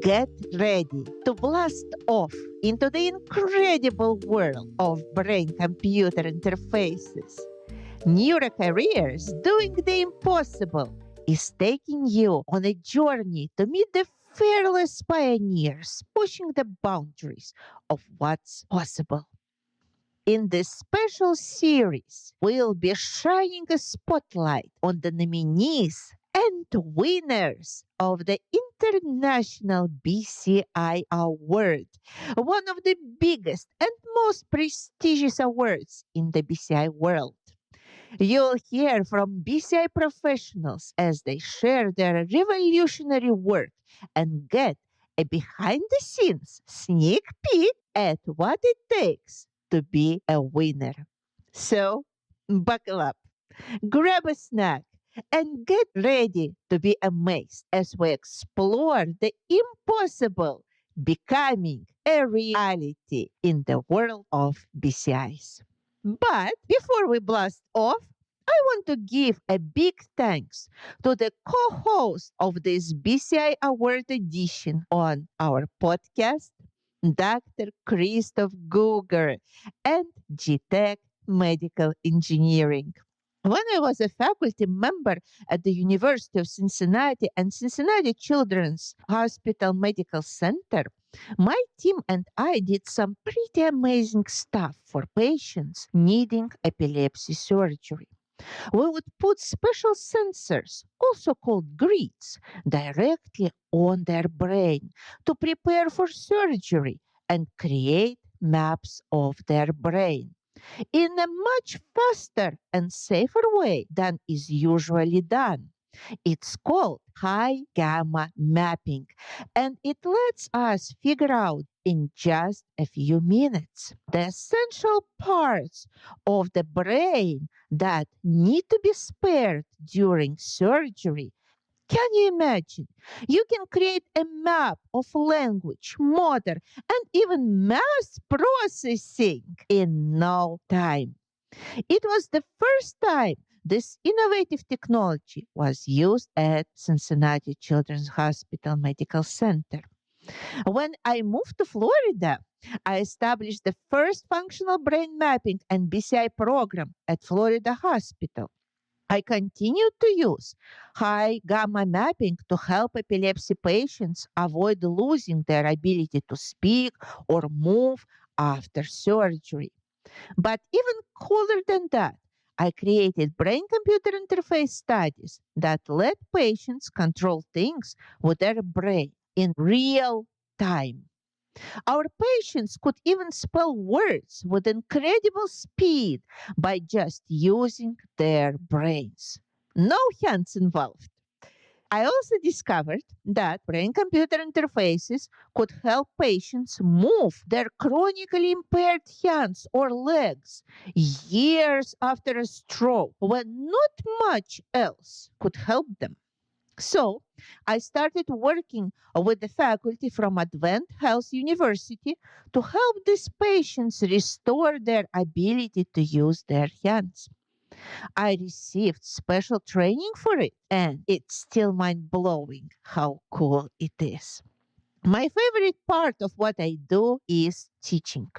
Get ready to blast off into the incredible world of brain-computer interfaces. Neurocareers doing the impossible is taking you on a journey to meet the fearless pioneers pushing the boundaries of what's possible. In this special series, we'll be shining a spotlight on the nominees and winners of the International BCI Award, one of the biggest and most prestigious awards in the BCI world. You'll hear from BCI professionals as they share their revolutionary work and get a behind the scenes sneak peek at what it takes to be a winner. So, buckle up, grab a snack, and get ready to be amazed as we explore the impossible becoming a reality in the world of BCIs. But before we blast off, I want to give a big thanks to the co-host of this BCI Award edition on our podcast, Dr. Christoph Guger and GTech Medical Engineering. When I was a faculty member at the University of Cincinnati and Cincinnati Children's Hospital Medical Center, my team and I did some pretty amazing stuff for patients needing epilepsy surgery. We would put special sensors, also called grids, directly on their brain to prepare for surgery and create maps of their brain in a much faster and safer way than is usually done. It's called high gamma mapping, and it lets us figure out in just a few minutes the essential parts of the brain that need to be spared during surgery. Can you imagine? You can create a map of language, motor, and even math processing in no time. It was the first time this innovative technology was used at Cincinnati Children's Hospital Medical Center. When I moved to Florida, I established the first functional brain mapping and BCI program at Florida Hospital. I continued to use high gamma mapping to help epilepsy patients avoid losing their ability to speak or move after surgery. But even cooler than that, I created brain-computer interface studies that let patients control things with their brain in real time. Our patients could even spell words with incredible speed by just using their brains. No hands involved. I also discovered that brain-computer interfaces could help patients move their chronically impaired hands or legs years after a stroke when not much else could help them. So, I started working with the faculty from Advent Health University to help these patients restore their ability to use their hands. I received special training for it, and it's still mind blowing how cool it is. My favorite part of what I do is teaching.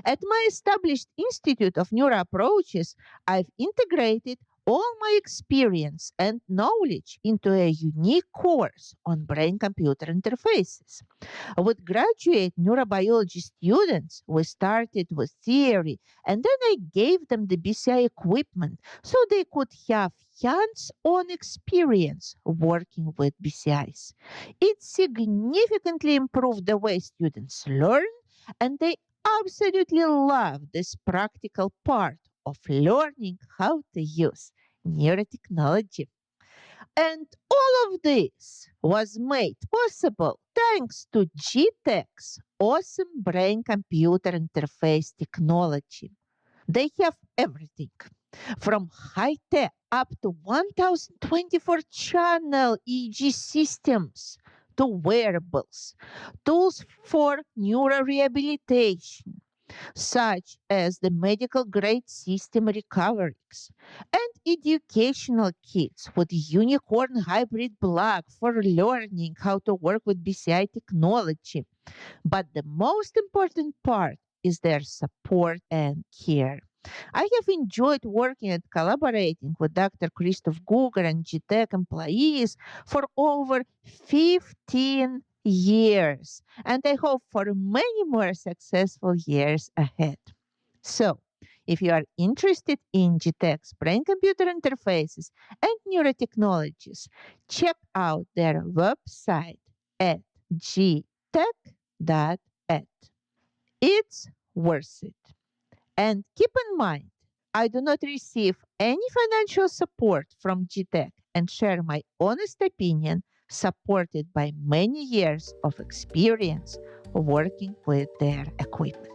At my established Institute of Neuro Approaches, I've integrated all my experience and knowledge into a unique course on brain-computer interfaces. With graduate neurobiology students, we started with theory, and then I gave them the BCI equipment so they could have hands-on experience working with BCIs. It significantly improved the way students learn, and they absolutely love this practical part of learning how to use neurotechnology. And all of this was made possible thanks to GTech's awesome brain-computer interface technology. They have everything from high-tech up to 1024-channel EEG systems to wearables, tools for neurorehabilitation, such as the medical grade system recoveries and educational kits with unicorn hybrid plug for learning how to work with BCI technology. But the most important part is their support and care. I have enjoyed working and collaborating with Dr. Christoph Guger and GTech employees for over 15 years, and I hope for many more successful years ahead. So, if you are interested in GTech's brain computer interfaces and neurotechnologies, check out their website at gtech.at. It's worth it. And keep in mind, I do not receive any financial support from GTech and share my honest opinion supported by many years of experience working with their equipment.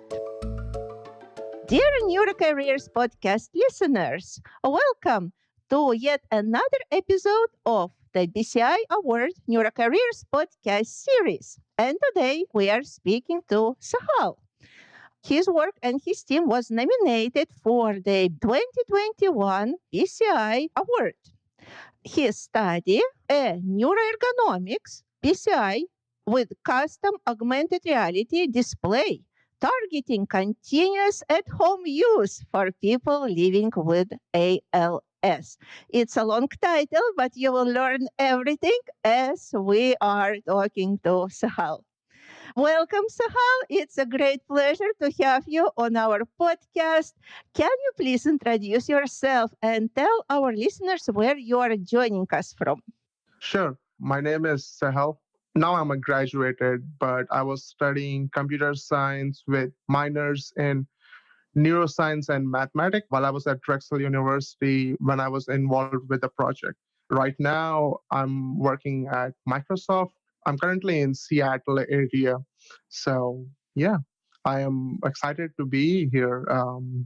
Dear Neurocareers podcast listeners, welcome to yet another episode of the BCI Award Neurocareers podcast series. And today we are speaking to Sahal. His work and his team was nominated for the 2021 BCI Award. His study, a Neuroergonomics BCI with custom augmented reality display, targeting continuous at-home use for people living with ALS. It's a long title, but you will learn everything as we are talking to Sahal. Welcome, Sahal. It's a great pleasure to have you on our podcast. Can you please introduce yourself and tell our listeners where you are joining us from? Sure. My name is Sahal. Now I'm a graduated, but I was studying computer science with minors in neuroscience and mathematics while I was at Drexel University when I was involved with the project. Right now, I'm working at Microsoft. I'm currently in Seattle area. So, yeah, I am excited to be here.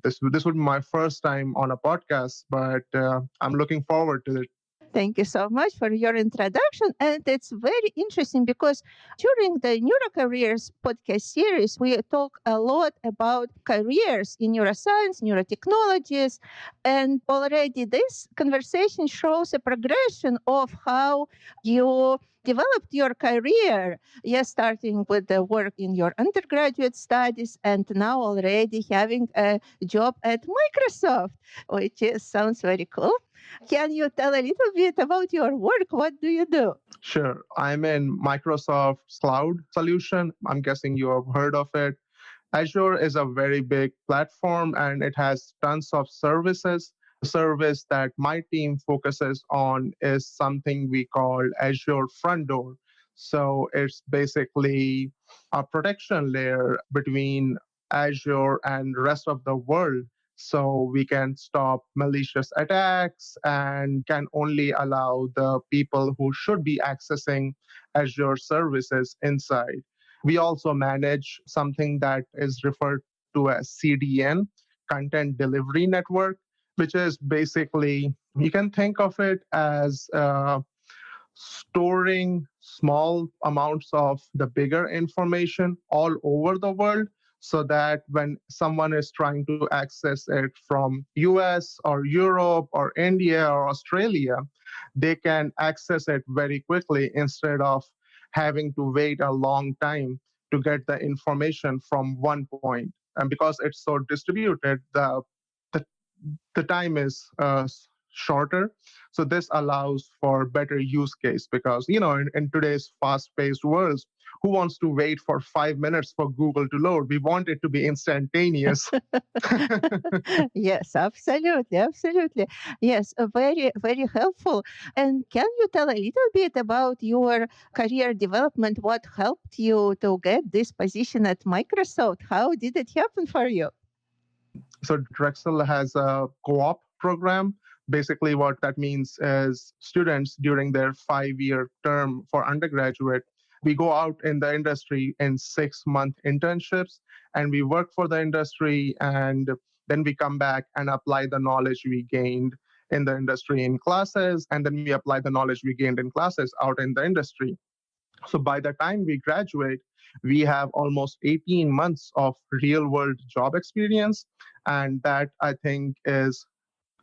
This would be my first time on a podcast, but I'm looking forward to it. Thank you so much for your introduction. And it's very interesting because during the Neurocareers podcast series, we talk a lot about careers in neuroscience, neurotechnologies. And already this conversation shows a progression of how you developed your career. Yes, starting with the work in your undergraduate studies and now already having a job at Microsoft, which sounds very cool. Can you tell a little bit about your work? What do you do? Sure. I'm in Microsoft's cloud solution. I'm guessing you have heard of it. Azure is a very big platform and it has tons of services. The service that my team focuses on is something we call Azure Front Door. So it's basically a protection layer between Azure and rest of the world. So we can stop malicious attacks and can only allow the people who should be accessing Azure services inside. We also manage something that is referred to as CDN, Content Delivery Network, which is basically, you can think of it as storing small amounts of the bigger information all over the world so that when someone is trying to access it from US or Europe or India or Australia, they can access it very quickly instead of having to wait a long time to get the information from one point. And because it's so distributed, the the time is shorter. So this allows for better use case because, in today's fast-paced world, who wants to wait for 5 minutes for Google to load? We want it to be instantaneous. Yes, absolutely, absolutely. Yes, very, very helpful. And can you tell a little bit about your career development? What helped you to get this position at Microsoft? How did it happen for you? So Drexel has a co-op program. Basically, what that means is students during their 5-year term for undergraduate, we go out in the industry in 6-month internships and we work for the industry and then we come back and apply the knowledge we gained in the industry in classes and then we apply the knowledge we gained in classes out in the industry. So by the time we graduate, we have almost 18 months of real world job experience. And that I think is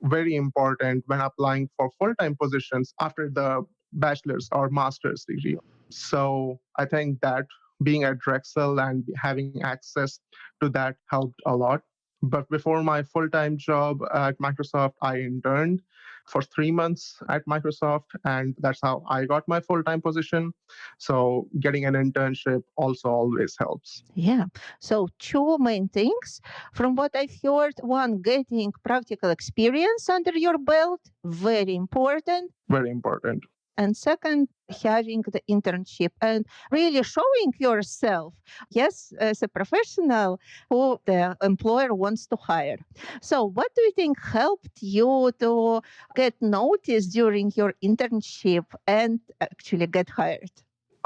very important when applying for full time positions after the bachelor's or master's degree. So I think that being at Drexel and having access to that helped a lot. But before my full time job at Microsoft, I interned for 3 months at Microsoft, and that's how I got my full time position. So getting an internship also always helps. Yeah. So, two main things. From what I've heard, one, getting practical experience under your belt, very important. Very important. And second, having the internship and really showing yourself, yes, as a professional who the employer wants to hire. So, what do you think helped you to get noticed during your internship and actually get hired?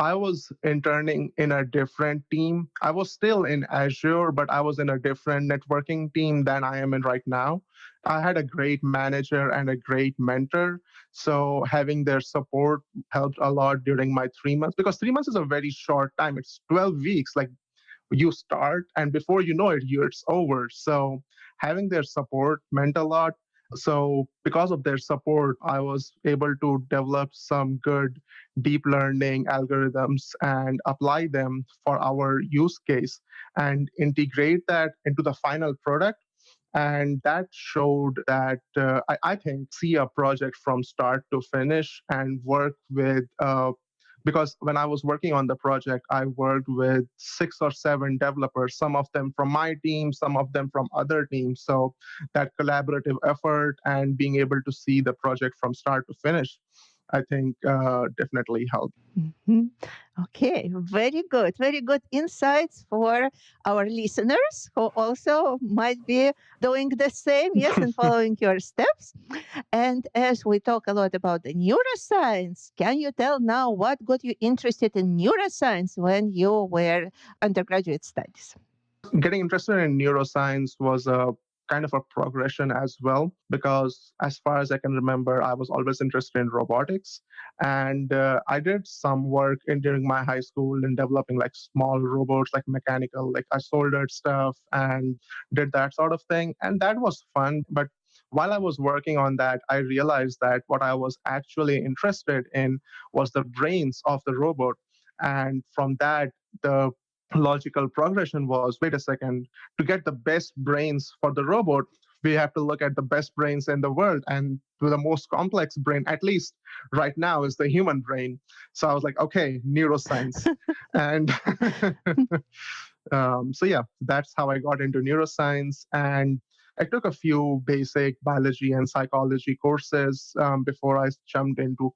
I was interning in a different team. I was still in Azure, but I was in a different networking team than I am in right now. I had a great manager and a great mentor. So having their support helped a lot during my 3 months, because 3 months is a very short time. It's 12 weeks. Like, you start and before you know it, it's over. So having their support meant a lot. So because of their support, I was able to develop some good deep learning algorithms and apply them for our use case and integrate that into the final product. And that showed that I think see a project from start to finish and work with because when I was working on the project, I worked with 6 or 7 developers, some of them from my team, some of them from other teams. So that collaborative effort and being able to see the project from start to finish, I think definitely helped. Mhm. Okay, very good. Very good insights for our listeners who also might be doing the same, yes, and following your steps. And as we talk a lot about the neuroscience, can you tell now what got you interested in neuroscience when you were undergraduate studies? Getting interested in neuroscience was a kind of a progression as well, because as far as I can remember, I was always interested in robotics. And I did some work during my high school in developing like small robots, like mechanical, like I soldered stuff and did that sort of thing. And that was fun. But while I was working on that, I realized that what I was actually interested in was the brains of the robot. And from that, the logical progression was, wait a second, to get the best brains for the robot, we have to look at the best brains in the world. And the most complex brain, at least right now, is the human brain. So I was like, okay, neuroscience. And so, yeah, that's how I got into neuroscience. And I took a few basic biology and psychology courses before I jumped into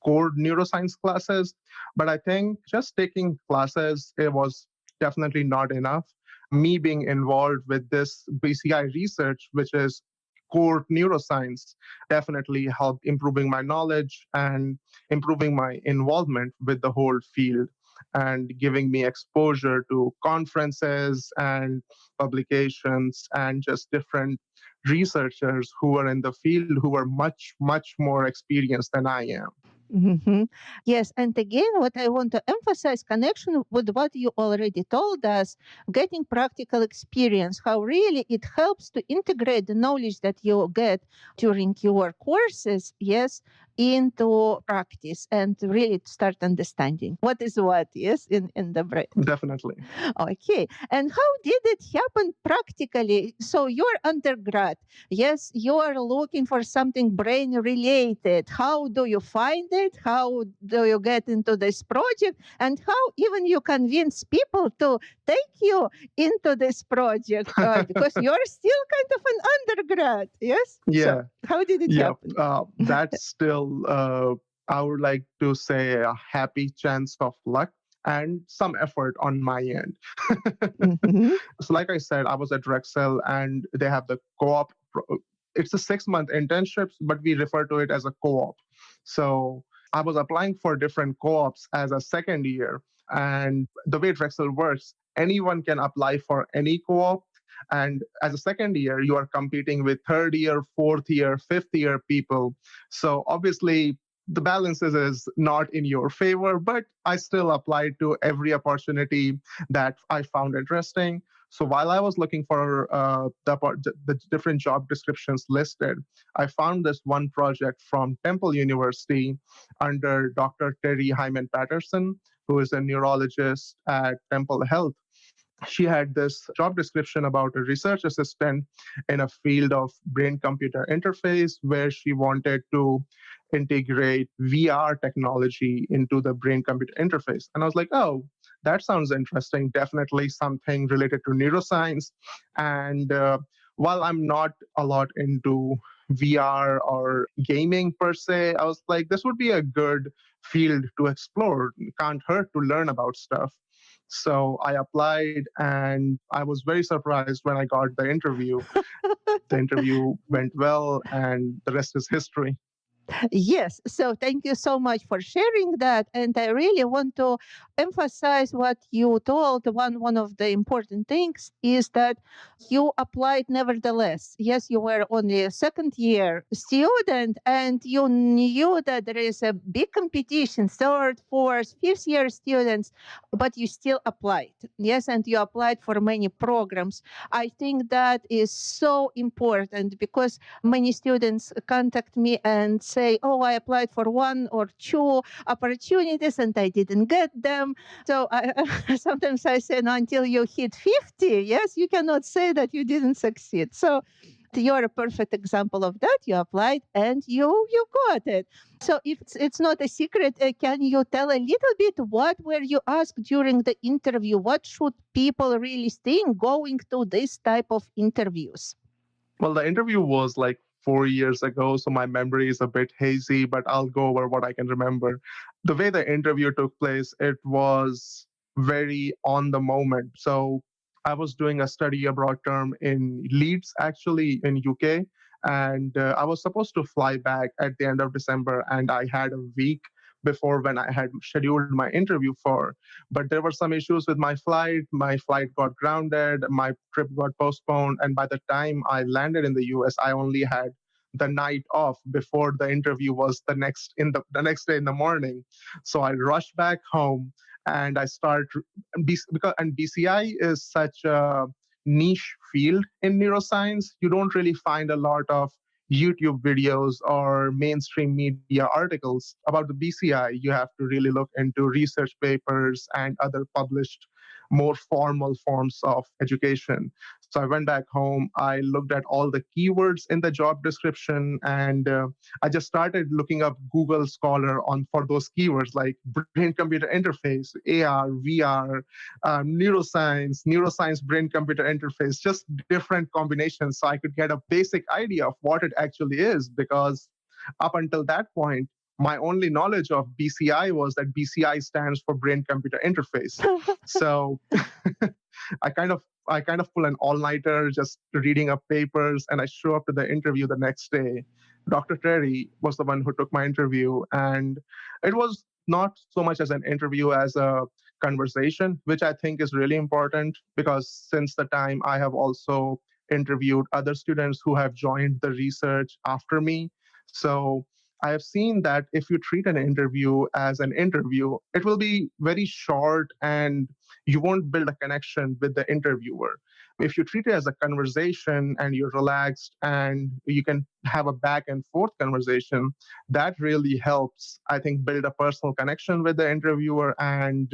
core neuroscience classes. But I think just taking classes, it was definitely not enough. Me being involved with this BCI research, which is core neuroscience, definitely helped improving my knowledge and improving my involvement with the whole field and giving me exposure to conferences and publications and just different researchers who are in the field who are much, much more experienced than I am. Mhm. Yes, and again, what I want to emphasize connection with what you already told us, getting practical experience, how really it helps to integrate the knowledge that you get during your courses, yes, into practice and really start understanding what is what, yes, in the brain. Definitely. Okay, and how did it happen practically? So you're undergrad, yes, you are looking for something brain related. How do you find it? How do you get into this project? And how even you convince people to take you into this project? Because you're still kind of an undergrad, yes? Yeah. So how did it Yeah. happen? That's still, I would like to say, a happy chance of luck and some effort on my end. Mhm. So, like I said, I was at Drexel and they have the co op. It's a 6 month internship, but we refer to it as a co op. So, I was applying for different co ops as a second year. And the way Drexel works, anyone can apply for any co op. And as a second year, you are competing with third year, fourth year, fifth year people. So, obviously, the balances is not in your favor, but I still applied to every opportunity that I found interesting. So while I was looking for the different job descriptions listed, I found this one project from Temple University under Dr. Terry Hyman Patterson, who is a neurologist at Temple Health. She had this job description about a research assistant in a field of brain computer interface where she wanted to integrate VR technology into the brain computer interface. And I was like, oh, that sounds interesting. Definitely something related to neuroscience. And while I'm not a lot into VR or gaming per se, I was like, this would be a good field to explore. Can't hurt to learn about stuff. So I applied and I was very surprised when I got the interview. The interview went well, and the rest is history. Yes. So thank you so much for sharing that. And I really want to emphasize what you told. One of the important things is that you applied nevertheless. Yes, you were only a second year student and you knew that there is a big competition, third, fourth, fifth year students, but you still applied. Yes, and you applied for many programs. I think that is so important because many students contact me and say, oh, I applied for one or two opportunities and I didn't get them. So sometimes I say, no, until you hit 50, yes, you cannot say that you didn't succeed. So you're a perfect example of that. You applied and you got it. So if it's not a secret, can you tell a little bit what were you asked during the interview? What should people really think going to this type of interviews? Well, the interview was like 4 years ago, so my memory is a bit hazy, but I'll go over what I can remember. The way the interview took place, it was very on the moment. So I was doing a study abroad term in Leeds, actually in UK, and I was supposed to fly back at the end of December, and I had a week before when I had scheduled my interview for. But there were some issues with my flight. My flight got grounded, my trip got postponed, and by the time I landed in the US, I only had the night off before the interview was the next day in the morning. So I rushed back home and I start because and BCI is such a niche field in neuroscience. You don't really find a lot of YouTube videos or mainstream media articles about the BCI. You have to really look into research papers and other published, more formal forms of education. So I went back home. I looked at all the keywords in the job description, and I just started looking up Google Scholar on for those keywords like brain-computer interface, AR, VR, neuroscience, brain-computer interface, just different combinations, so I could get a basic idea of what it actually is. Because up until that point, my only knowledge of BCI was that BCI stands for brain computer interface. So I kind of pull an all-nighter just reading up papers, and I show up to the interview the next day. Dr. Terry was the one who took my interview, and it was not so much as an interview as a conversation, which I think is really important because since the time I have also interviewed other students who have joined the research after me. So I have seen that if you treat an interview as an interview, it will be very short and you won't build a connection with the interviewer. If you treat it as a conversation and you're relaxed and you can have a back and forth conversation, that really helps, I think, build a personal connection with the interviewer and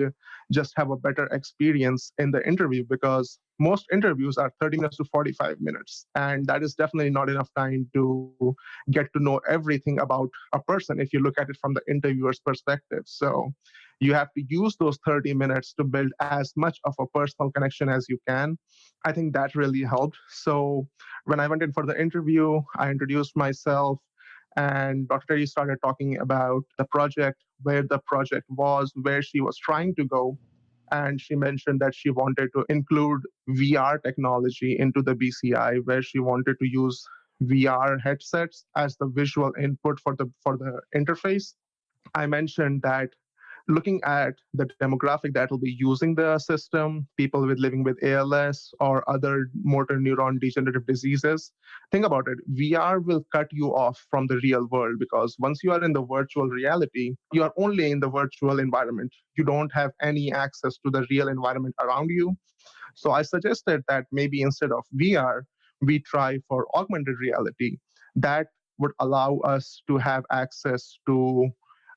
just have a better experience in the interview because most interviews are 30 minutes to 45 minutes. And that is definitely not enough time to get to know everything about a person if you look at it from the interviewer's perspective. So you have to use those 30 minutes to build as much of a personal connection as you can. I think that really helped. So when I went in for the interview, I introduced myself, and Dr. Terry started talking about the project, where the project was, where she was trying to go. And she mentioned that she wanted to include VR technology into the BCI, where she wanted to use VR headsets as the visual input for the interface. I mentioned that looking at the demographic that will be using the system, people with living with ALS or other motor neuron degenerative diseases. Think about it. VR will cut you off from the real world because once you are in the virtual reality, you are only in the virtual environment. You don't have any access to the real environment around you. So I suggested that maybe instead of VR, we try for augmented reality. That would allow us to have access to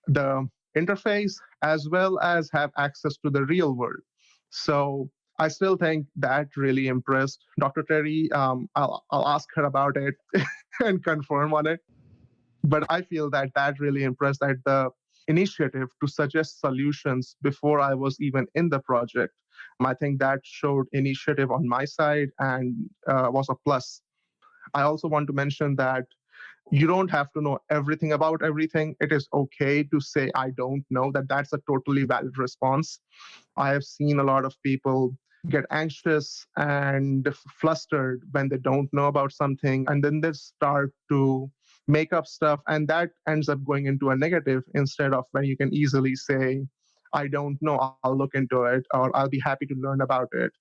the interface as well as have access to the real world. So I still think that really impressed Dr. Terry. I'll ask her about it and confirm on it. But I feel that that really impressed at the initiative to suggest solutions before I was even in the project. I think that showed initiative on my side and was a plus. I also want to mention that you don't have to know everything about everything. It is okay to say I don't know. That's a totally valid response. I have seen a lot of people get anxious and flustered when they don't know about something, and then they start to make up stuff, and that ends up going into a negative instead of when you can easily say, I don't know, I'll look into it, or I'll be happy to learn about it.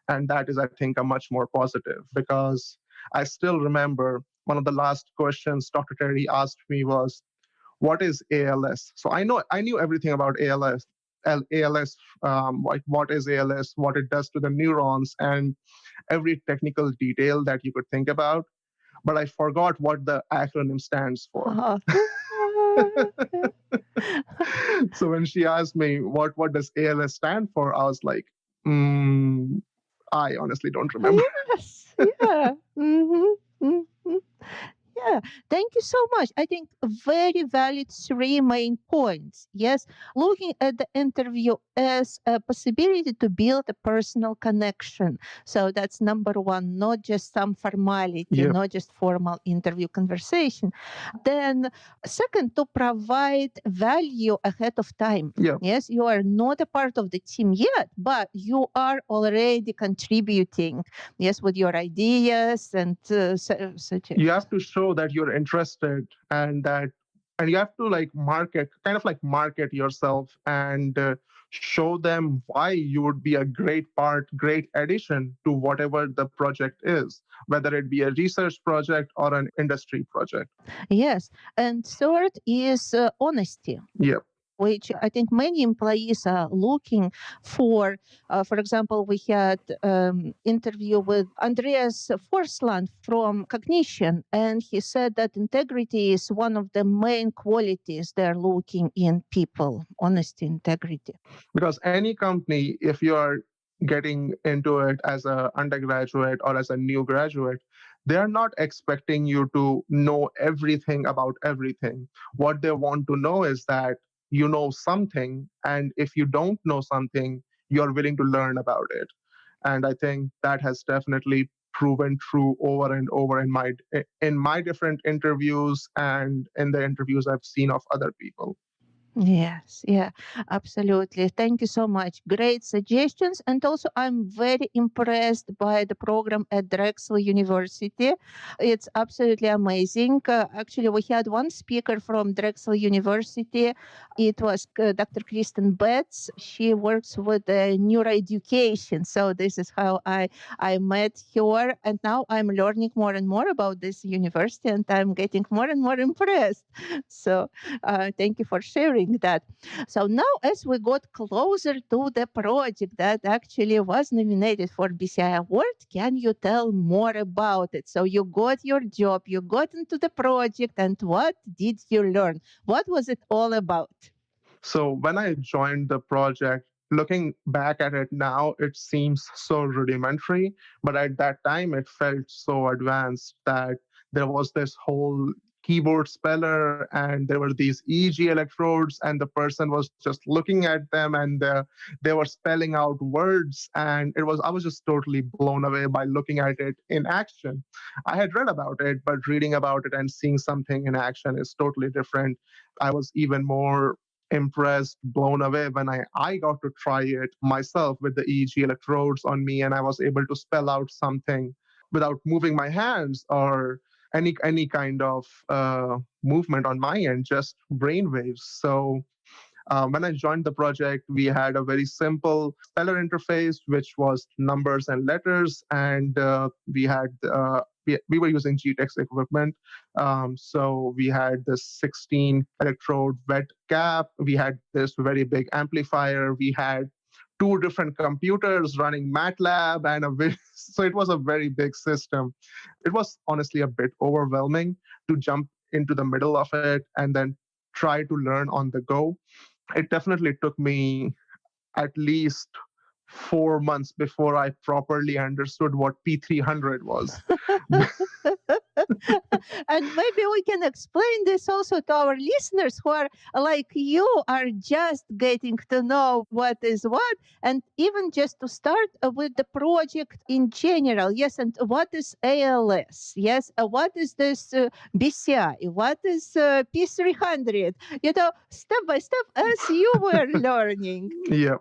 And that is, I think, a much more positive because I still remember one of the last questions Dr. Terry asked me was, what is ALS? So I knew everything about ALS, ALS, like what is ALS, what it does to the neurons, and every technical detail that you could think about. But I forgot what the acronym stands for. So when she asked me what does ALS stand for, I was like, I honestly don't remember. Yes, yeah. Yeah, thank you so much. I think very valid three main points. Yes, looking at the interview as a possibility to build a personal connection. So that's number one, not just some formality, Yeah. not just formal interview conversation. Then, second, to provide value ahead of time. Yeah. Yes, you are not a part of the team yet, but you are already contributing, yes, with your ideas and such. You have to show that you're interested and you have to like market yourself and show them why you would be a great addition to whatever the project is, whether it be a research project or an industry project. Yes. And third is honesty. Yeah. Which I think many employees are looking for. For example, we had interview with Andreas Forsland from Cognition, and he said that integrity is one of the main qualities they're looking in people, honesty, integrity. Because any company, if you are getting into it as an undergraduate or as a new graduate, they are not expecting you to know everything about everything. What they want to know is that you know something, and if you don't know something, you're willing to learn about it. And I think that has definitely proven true over and over in my different interviews and in the interviews I've seen of other people. Yes, yeah, absolutely. Thank you so much. Great suggestions. And also, I'm very impressed by the program at Drexel University. It's absolutely amazing. Actually, we had one speaker from Drexel University. It was Dr. Kristen Betts. She works with neuroeducation. So, this is how I met her. And now I'm learning more and more about this university, and I'm getting more and more impressed. So, thank you for sharing that. So now, as we got closer to the project that actually was nominated for BCI Award, can you tell more about it? So you got your job, you got into the project, and what did you learn? What was it all about? So when I joined the project, looking back at it now, it seems so rudimentary, but at that time it felt so advanced that there was this whole keyboard speller and there were these EEG electrodes and the person was just looking at them and they were spelling out words, and I was just totally blown away by looking at it in action. I had read about it, but reading about it and seeing something in action is totally different. I was even more impressed, blown away when I got to try it myself with the EEG electrodes on me, and I was able to spell out something without moving my hands or any kind of movement on my end, just brain waves. So When I joined the project, we had a very simple speller interface, which was numbers and letters, and we were using GTEx equipment. So we had this 16 electrode wet cap. We had this very big amplifier. We had two different computers running MATLAB, so it was a very big system. It was honestly a bit overwhelming to jump into the middle of it and then try to learn on the go. It definitely took me at least 4 months before I properly understood what P300 was. And maybe we can explain this also to our listeners who are like you, are just getting to know what is what, and even just to start with the project in general. Yes, and what is ALS? Yes, what is this BCI? What is P300? Step by step as you were learning. Yeah.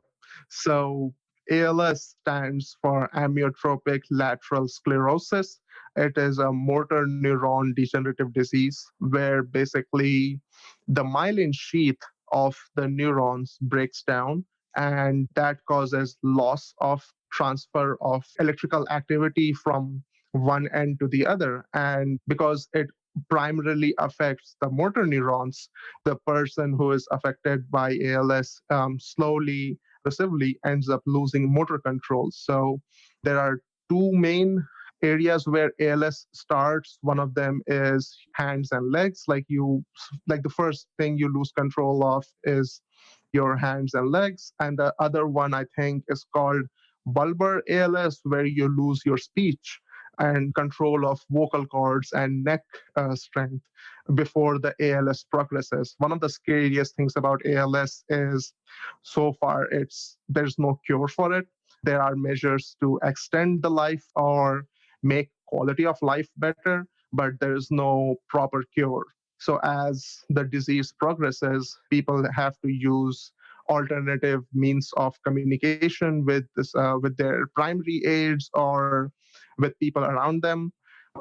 So ALS stands for amyotrophic lateral sclerosis. It is a motor neuron degenerative disease where basically the myelin sheath of the neurons breaks down, and that causes loss of transfer of electrical activity from one end to the other. And because it primarily affects the motor neurons, the person who is affected by ALS slowly, progressively ends up losing motor control. So there are two main areas where ALS starts. One of them is hands and legs. Like the first thing you lose control of is your hands and legs. And the other one, I think, is called bulbar ALS, where you lose your speech and control of vocal cords and neck strength before the ALS progresses. One of the scariest things about ALS is so far there's no cure for it. There are measures to extend the life or make quality of life better, but there is no proper cure. So as the disease progresses, people have to use alternative means of communication with their primary aides or with people around them.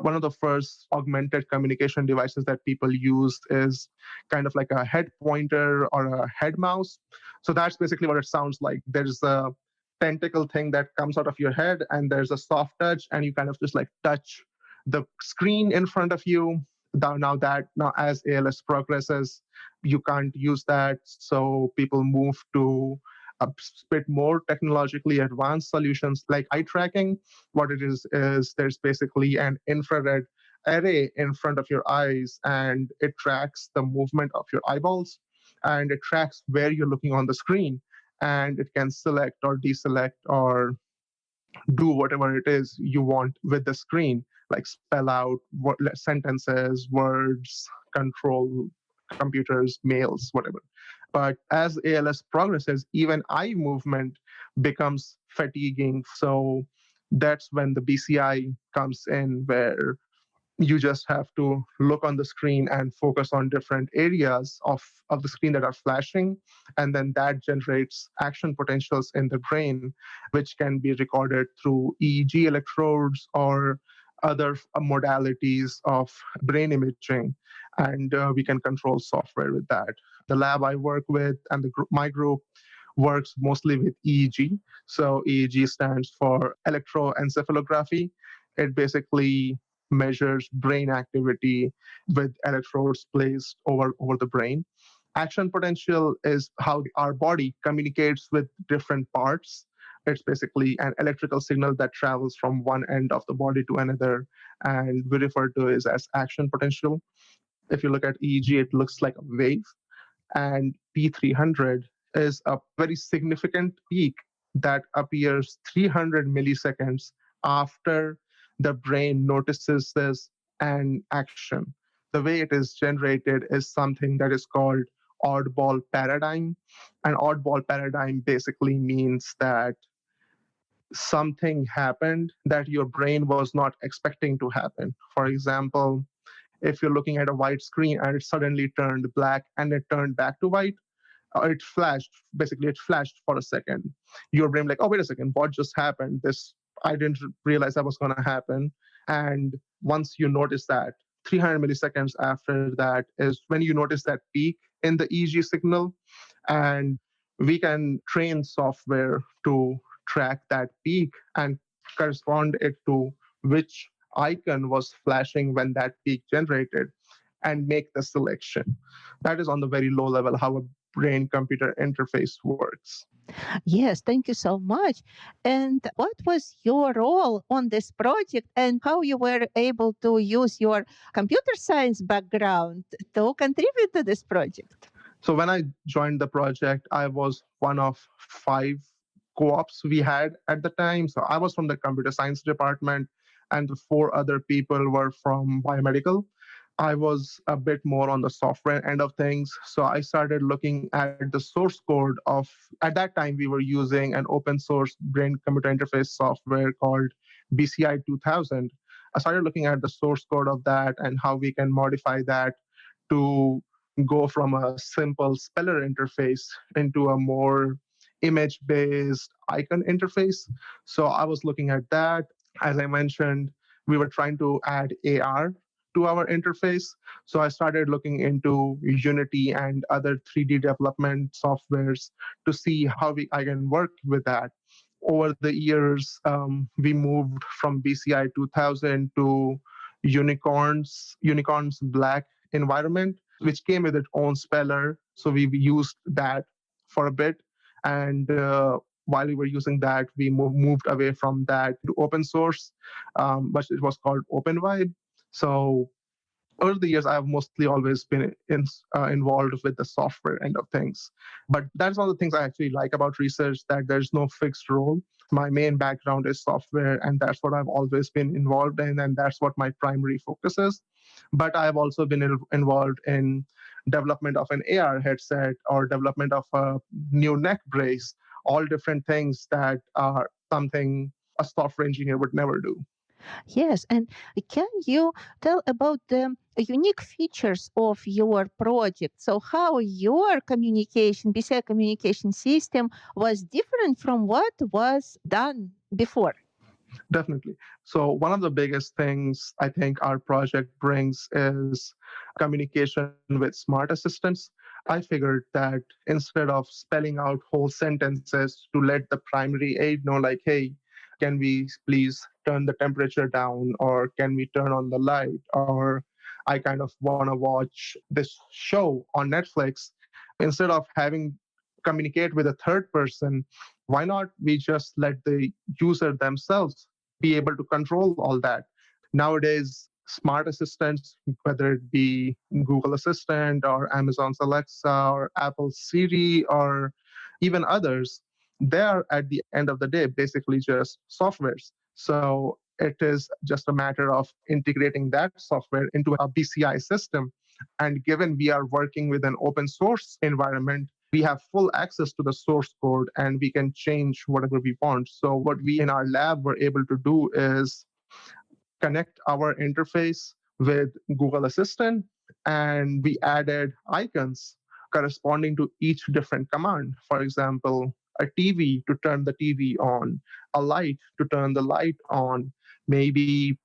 One of the first augmented communication devices that people use is kind of like a head pointer or a head mouse. So that's basically what it sounds like. There's a tentacle thing that comes out of your head, and there's a soft touch, and you kind of just like touch the screen in front of you. Now as ALS progresses, you can't use that. So people move to a bit more technologically advanced solutions like eye tracking. What it is there's basically an infrared array in front of your eyes, and it tracks the movement of your eyeballs, and it tracks where you're looking on the screen, and it can select or deselect or do whatever it is you want with the screen, like spell out sentences, words, control computers, mails, whatever. But as ALS progresses, even eye movement becomes fatiguing. So that's when the BCI comes in, where you just have to look on the screen and focus on different areas of the screen that are flashing. And then that generates action potentials in the brain, which can be recorded through EEG electrodes or other modalities of brain imaging. And we can control software with that. The lab I work with and my group works mostly with EEG. So EEG stands for electroencephalography. It basically measures brain activity with electrodes placed over the brain. Action potential is how our body communicates with different parts. It's basically an electrical signal that travels from one end of the body to another, and we refer to it as action potential. If you look at EEG, it looks like a wave, and P300 is a very significant peak that appears 300 milliseconds after the brain notices this an action. The way it is generated is something that is called oddball paradigm. An oddball paradigm basically means that something happened that your brain was not expecting to happen. For example, if you're looking at a white screen and it suddenly turned black and it turned back to white, it flashed. Basically, it flashed for a second. Your brain like, oh, wait a second, what just happened? This, I didn't realize that was going to happen. And once you notice that, 300 milliseconds after that is when you notice that peak in the EEG signal, And we can train software to track that peak and correspond it to which icon was flashing when that peak generated and make the selection. That is on the very low level how a brain computer interface works. Yes, thank you so much. And what was your role on this project and how you were able to use your computer science background to contribute to this project? So when I joined the project, I was one of 5 co-ops we had at the time. So I was from the computer science department, and the 4 other people were from biomedical. I was a bit more on the software end of things. So I started looking at the source code of, at that time, we were using an open source brain computer interface software called BCI 2000. I started looking at the source code of that and how we can modify that to go from a simple speller interface into a more image based icon interface. So I was looking at that. As I mentioned, we were trying to add AR to our interface. So I started looking into Unity and other 3D development softwares to see how I can work with that. Over the years, we moved from BCI 2000 to Unicorns Black environment, which came with its own speller. So we used that for a bit. And while we were using that, we moved away from that to open source, but it was called OpenVibe. So over the years, I've mostly always been involved with the software end of things. But that's one of the things I actually like about research, that there's no fixed role. My main background is software, and that's what I've always been involved in, and that's what my primary focus is. But I've also been involved in development of an AR headset or development of a new neck brace, all different things that are something a software engineer would never do. Yes, and can you tell about the unique features of your project? So, how your communication, BCI communication system, was different from what was done before? Definitely. So, one of the biggest things I think our project brings is communication with smart assistants. I figured that instead of spelling out whole sentences to let the primary aid know, like, hey, can we please turn the temperature down, or can we turn on the light, or I kind of want to watch this show on Netflix, instead of having communicate with a third person, why not we just let the user themselves be able to control all that? Nowadays, smart assistants, whether it be Google Assistant or Amazon's Alexa or Apple Siri or even others, they are at the end of the day basically just softwares. So it is just a matter of integrating that software into a BCI system. And given we are working with an open source environment, we have full access to the source code and we can change whatever we want. So what we in our lab were able to do is connect our interface with Google Assistant, and we added icons corresponding to each different command. For example, a TV to turn the TV on, a light to turn the light on, maybe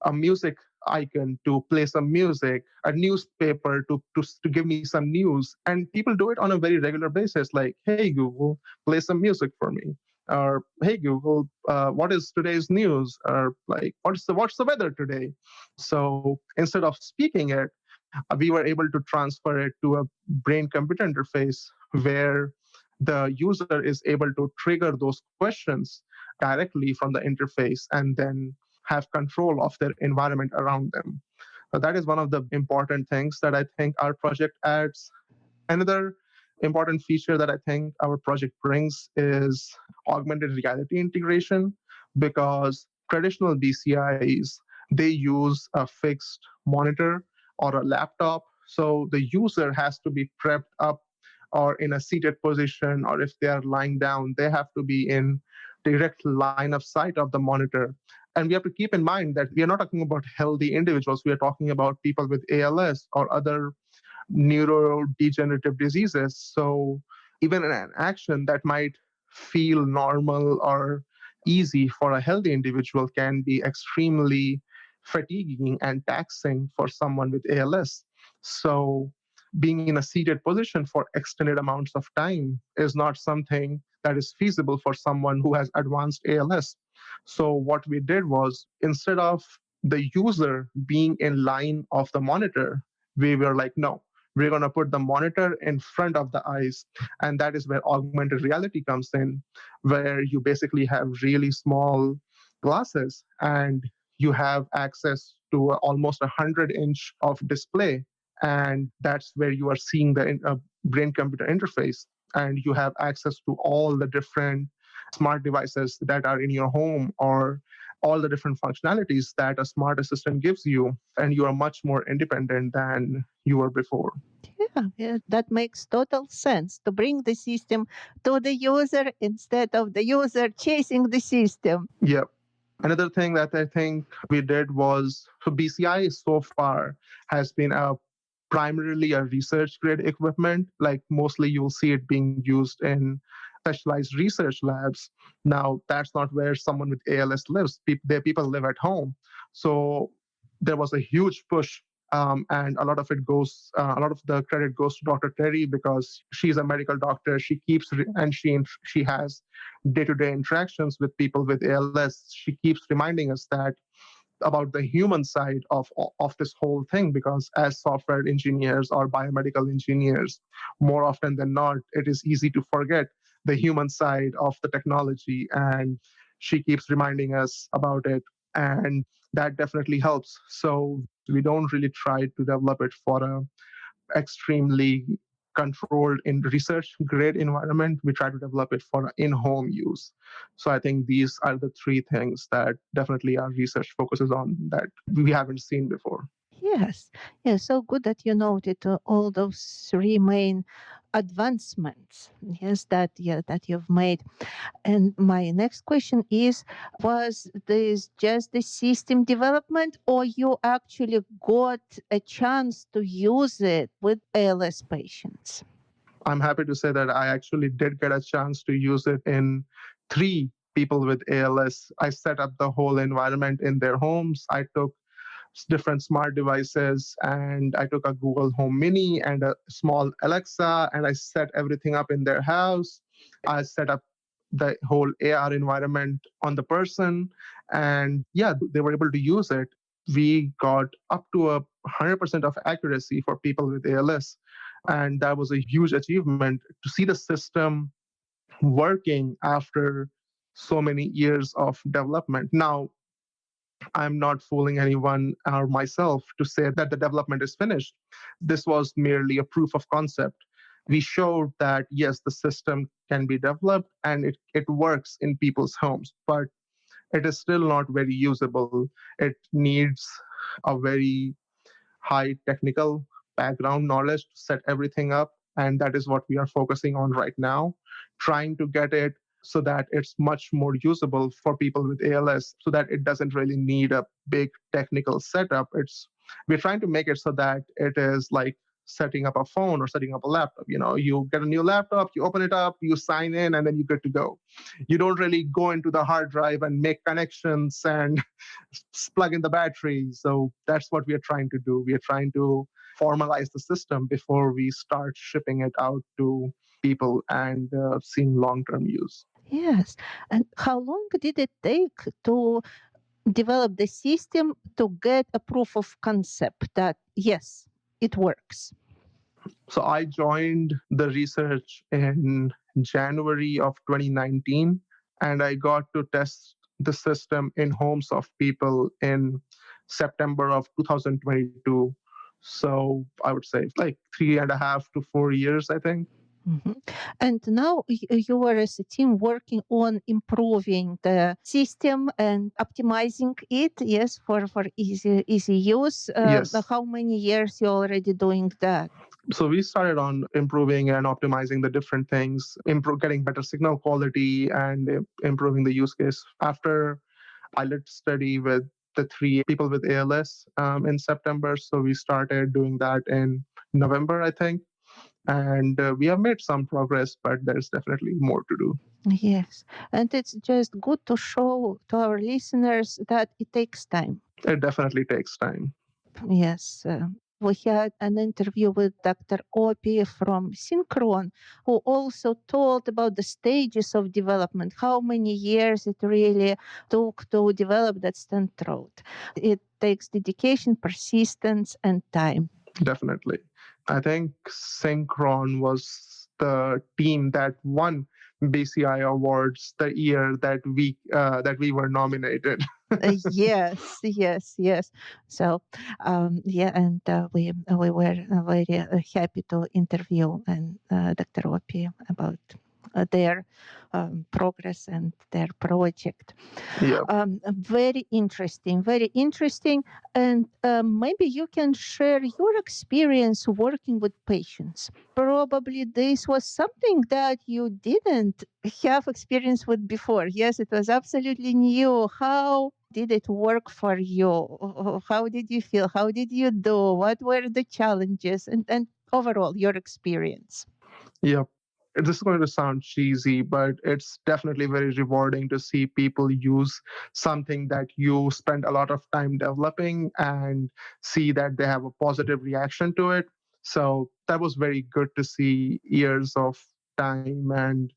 a music icon to play some music, a newspaper to give me some news. And people do it on a very regular basis, like, hey, Google, play some music for me. Or, hey, Google, what is today's news? Or, like, what's the weather today? So instead of speaking it, we were able to transfer it to a brain computer interface where the user is able to trigger those questions directly from the interface and then have control of their environment around them. So that is one of the important things that I think our project adds. Another important feature that I think our project brings is augmented reality integration, because traditional BCIs, they use a fixed monitor or a laptop. So the user has to be prepped up or in a seated position, or if they are lying down, they have to be in direct line of sight of the monitor. And we have to keep in mind that we are not talking about healthy individuals. We are talking about people with ALS or other neurodegenerative diseases. So even an action that might feel normal or easy for a healthy individual can be extremely fatiguing and taxing for someone with ALS. So being in a seated position for extended amounts of time is not something that is feasible for someone who has advanced ALS. So, what we did was instead of the user being in line of the monitor, we were like, no, we're going to put the monitor in front of the eyes. And that is where augmented reality comes in, where you basically have really small glasses and you have access to almost 100-inch of display, and that's where you are seeing the brain computer interface, and you have access to all the different smart devices that are in your home, or all the different functionalities that a smart assistant gives you, and you are much more independent than you were before. Yeah, that makes total sense to bring the system to the user instead of the user chasing the system. Yeah. Another thing that I think we did was, so BCI so far has been primarily a research grade equipment. Like mostly you'll see it being used in specialized research labs. Now, that's not where someone with ALS lives. Their people live at home. So there was a huge push. And a lot of the credit goes to Dr. Terry because she's a medical doctor. She keeps, and she has day-to-day interactions with people with ALS. She keeps reminding us that about the human side of this whole thing, because as software engineers or biomedical engineers, more often than not, it is easy to forget the human side of the technology, and she keeps reminding us about it, and that definitely helps. So we don't really try to develop it for a extremely controlled in research grade environment. We try to develop it for in-home use. So I think these are the three things that definitely our research focuses on that we haven't seen before. Yes, yes, so good that you noted all those three main advancements. Yes, that you've made. And my next question is, was this just the system development, or you actually got a chance to use it with ALS patients? I'm happy to say that I actually did get a chance to use it in three people with ALS. I set up the whole environment in their homes. I took different smart devices, and I took a Google Home Mini and a small Alexa, and I set everything up in their house. I set up the whole AR environment on the person, and yeah, they were able to use it. We got up to 100% of accuracy for people with ALS, and that was a huge achievement to see the system working after so many years of development. Now, I'm not fooling anyone or myself to say that the development is finished. This was merely a proof of concept. We showed that yes, the system can be developed and it works in people's homes, but it is still not very usable. It needs a very high technical background knowledge to set everything up. And that is what we are focusing on right now, trying to get it so that it's much more usable for people with ALS, so that it doesn't really need a big technical setup. We're trying to make it so that it is like setting up a phone or setting up a laptop. You get a new laptop, you open it up, you sign in, and then you're good to go. You don't really go into the hard drive and make connections and plug in the battery. So that's what we are trying to do. We are trying to formalize the system before we start shipping it out to people and seeing long-term use. Yes. And how long did it take to develop the system to get a proof of concept that, yes, it works? So I joined the research in January of 2019, and I got to test the system in homes of people in September of 2022. So I would say like 3.5 to 4 years, I think. Mhm. And now you are as a team working on improving the system and optimizing it, yes, for easy use. Yes. How many years you already doing that? So we started on improving and optimizing the different things, getting better signal quality and improving the use case. After pilot study with the three people with ALS in September, so we started doing that in November, I think. And we have made some progress, but there's definitely more to do. Yes, and it's just good to show to our listeners that it takes time. It definitely takes time. Yes, We had an interview with Dr. Opi from Synchron, who also told about the stages of development, how many years it really took to develop that stent throat. It takes dedication, persistence, and time. Definitely. I think Synchron was the team that won BCI Awards the year that we were nominated. Yes, yes, yes. So, yeah, and we were very happy to interview and Dr. Opi about their progress and their project. Yeah. Very interesting, very interesting. And maybe you can share your experience working with patients. Probably this was something that you didn't have experience with before. Yes, it was absolutely new. How did it work for you? How did you feel? How did you do? What were the challenges? And overall, your experience? Yep. This is going to sound cheesy, but it's definitely very rewarding to see people use something that you spend a lot of time developing and see that they have a positive reaction to it. So that was very good to see years of time and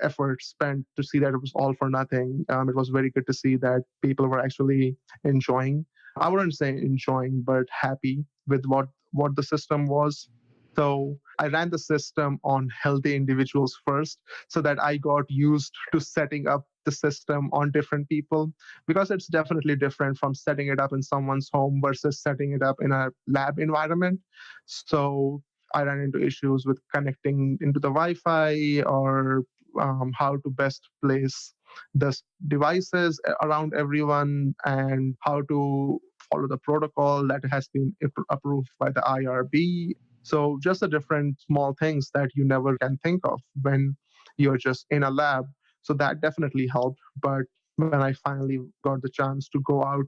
effort spent to see that it was all for nothing. It was very good to see that people were actually enjoying. I wouldn't say enjoying, but happy with what the system was. So I ran the system on healthy individuals first so that I got used to setting up the system on different people because it's definitely different from setting it up in someone's home versus setting it up in a lab environment. So I ran into issues with connecting into the Wi-Fi or how to best place the devices around everyone and how to follow the protocol that has been approved by the IRB. So just the different small things that you never can think of when you're just in a lab. So that definitely helped. But when I finally got the chance to go out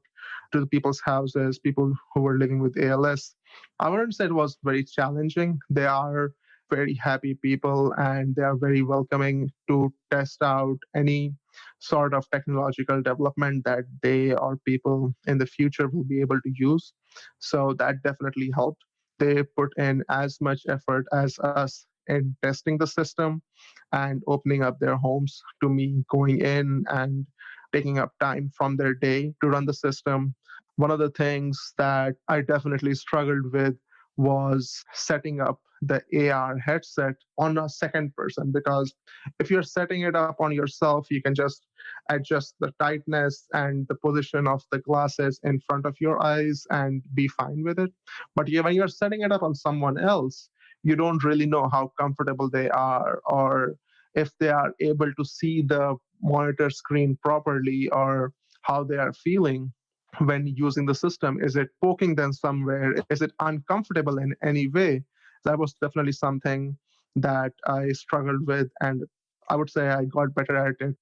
to the people's houses, people who were living with ALS, I wouldn't say it was very challenging. They are very happy people and they are very welcoming to test out any sort of technological development that they or people in the future will be able to use. So that definitely helped. They put in as much effort as us in testing the system and opening up their homes to me going in and taking up time from their day to run the system. One of the things that I definitely struggled with was setting up the AR headset on a second person because if you're setting it up on yourself, you can just adjust the tightness and the position of the glasses in front of your eyes and be fine with it. But when you're setting it up on someone else, you don't really know how comfortable they are or if they are able to see the monitor screen properly or how they are feeling when using the system. Is it poking them somewhere? Is it uncomfortable in any way? That was definitely something that I struggled with, and I would say I got better at it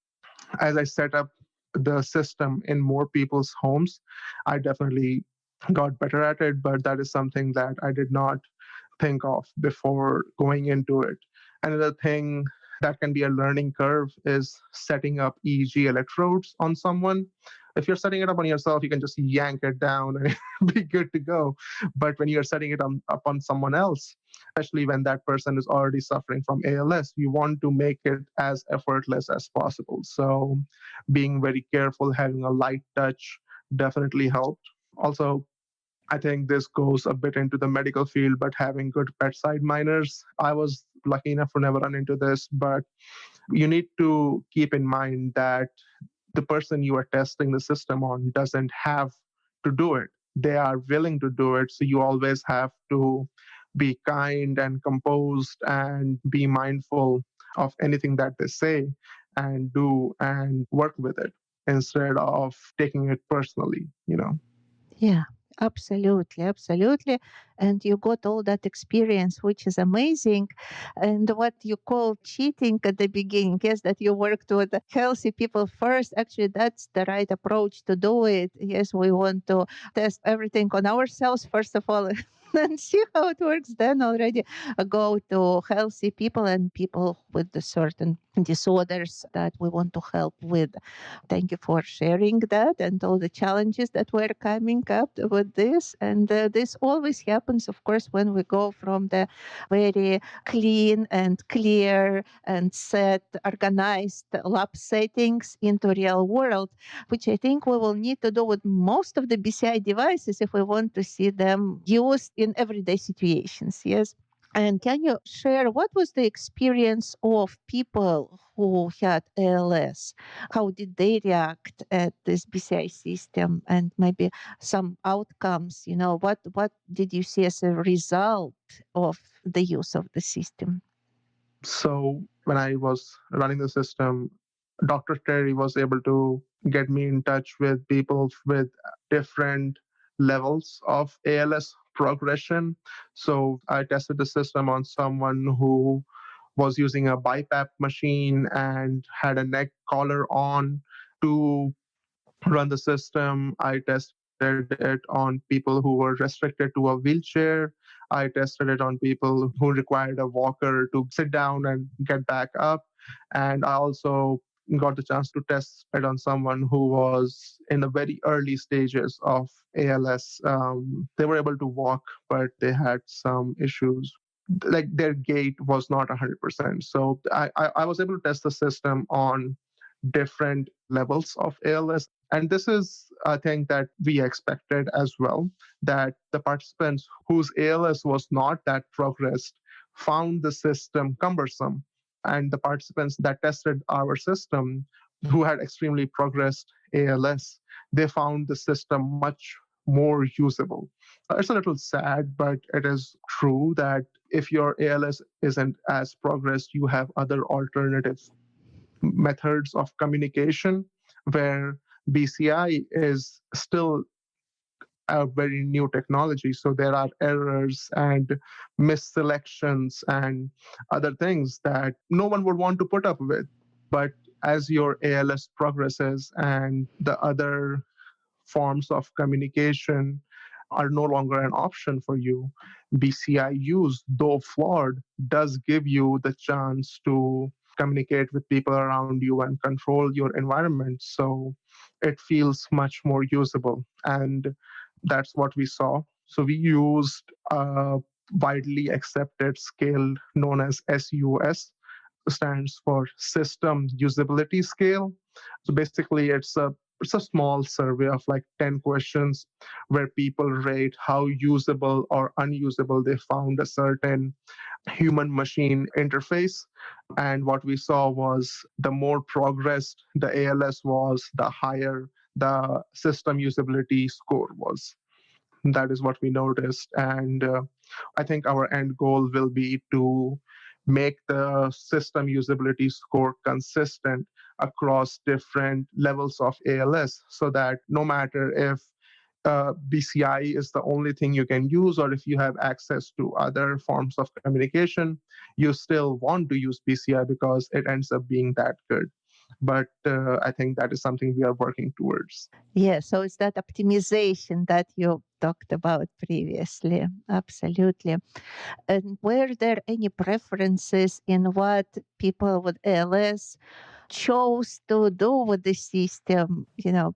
as I set up the system in more people's homes. I definitely got better at it, but that is something that I did not think of before going into it. Another thing that can be a learning curve is setting up EEG electrodes on someone. If you're setting it up on yourself, you can just yank it down and be good to go. But when you're setting it up on someone else, especially when that person is already suffering from ALS, you want to make it as effortless as possible. So being very careful, having a light touch definitely helped. Also, I think this goes a bit into the medical field, but having good bedside manners. I was lucky enough to never run into this, but you need to keep in mind that the person you are testing the system on doesn't have to do it. They are willing to do it. So you always have to be kind and composed and be mindful of anything that they say and do and work with it instead of taking it personally. Yeah, absolutely, absolutely. And you got all that experience, which is amazing. And what you call cheating at the beginning, yes, that you worked with healthy people first. Actually, that's the right approach to do it. Yes, we want to test everything on ourselves, first of all. and see how it works. Then already go to healthy people and people with the certain disorders that we want to help with. Thank you for sharing that and all the challenges that were coming up with this. And this always happens, of course, when we go from the very clean and clear and set, organized lab settings into real world, which I think we will need to do with most of the BCI devices if we want to see them used in everyday situations. Yes. And can you share what was the experience of people who had ALS? How did they react at this BCI system, and maybe some outcomes? What did you see as a result of the use of the system? So when I was running the system, Dr. Terry was able to get me in touch with people with different levels of ALS progression. So I tested the system on someone who was using a BiPAP machine and had a neck collar on to run the system. I tested it on people who were restricted to a wheelchair. I tested it on people who required a walker to sit down and get back up. And I also got the chance to test it on someone who was in the very early stages of ALS. They were able to walk, but they had some issues. Like their gait was not 100%. So I was able to test the system on different levels of ALS. And this is a thing that we expected as well, that the participants whose ALS was not that progressed found the system cumbersome. And the participants that tested our system who had extremely progressed ALS, they found the system much more usable. It's a little sad, but it is true that if your ALS isn't as progressed, you have other alternative methods of communication where BCI is still a very new technology. So there are errors and misselections and other things that no one would want to put up with. But as your ALS progresses and the other forms of communication are no longer an option for you, BCI use, though flawed, does give you the chance to communicate with people around you and control your environment. So it feels much more usable. And that's what we saw. So we used a widely accepted scale known as SUS, stands for System Usability Scale. So basically, it's a small survey of like 10 questions where people rate how usable or unusable they found a certain human machine interface. And what we saw was the more progressed the ALS was, the higher the system usability score was. That is what we noticed. And I think our end goal will be to make the system usability score consistent across different levels of ALS so that no matter if BCI is the only thing you can use, or if you have access to other forms of communication, you still want to use BCI because it ends up being that good. But I think that is something we are working towards. Yeah, so it's that optimization that you talked about previously. Absolutely. And were there any preferences in what people with ALS chose to do with the system?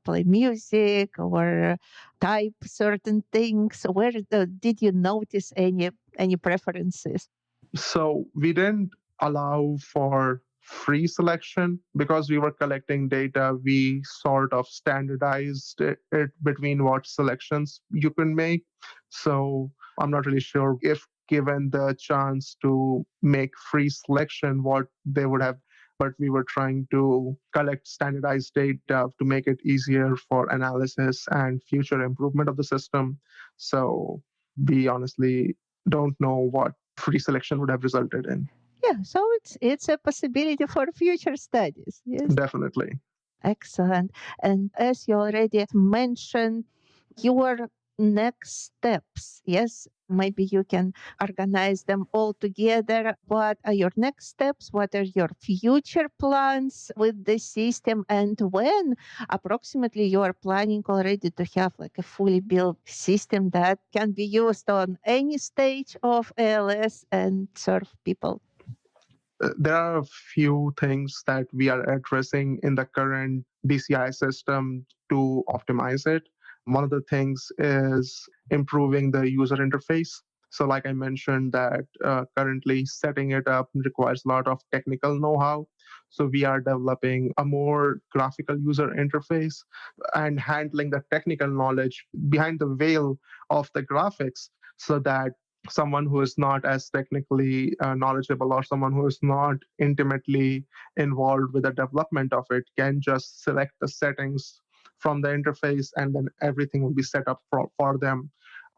Play music or type certain things? Where did you notice any preferences? So we didn't allow for free selection because we were collecting data. We sort of standardized it between what selections you can make. So I'm not really sure if given the chance to make free selection, what they would have. But we were trying to collect standardized data to make it easier for analysis and future improvement of the system. So we honestly don't know what free selection would have resulted in. Yeah, so it's a possibility for future studies. Yes. Definitely. Excellent. And as you already mentioned, your next steps, yes, Maybe you can organize them all together. What are your next steps? What are your future plans with the system? And when approximately you are planning already to have like a fully built system that can be used on any stage of ALS and serve people? There are a few things that we are addressing in the current BCI system to optimize it. One of the things is improving the user interface. So, like I mentioned, that currently setting it up requires a lot of technical know how. So, we are developing a more graphical user interface and handling the technical knowledge behind the veil of the graphics so that someone who is not as technically knowledgeable or someone who is not intimately involved with the development of it can just select the settings from the interface and then everything will be set up for them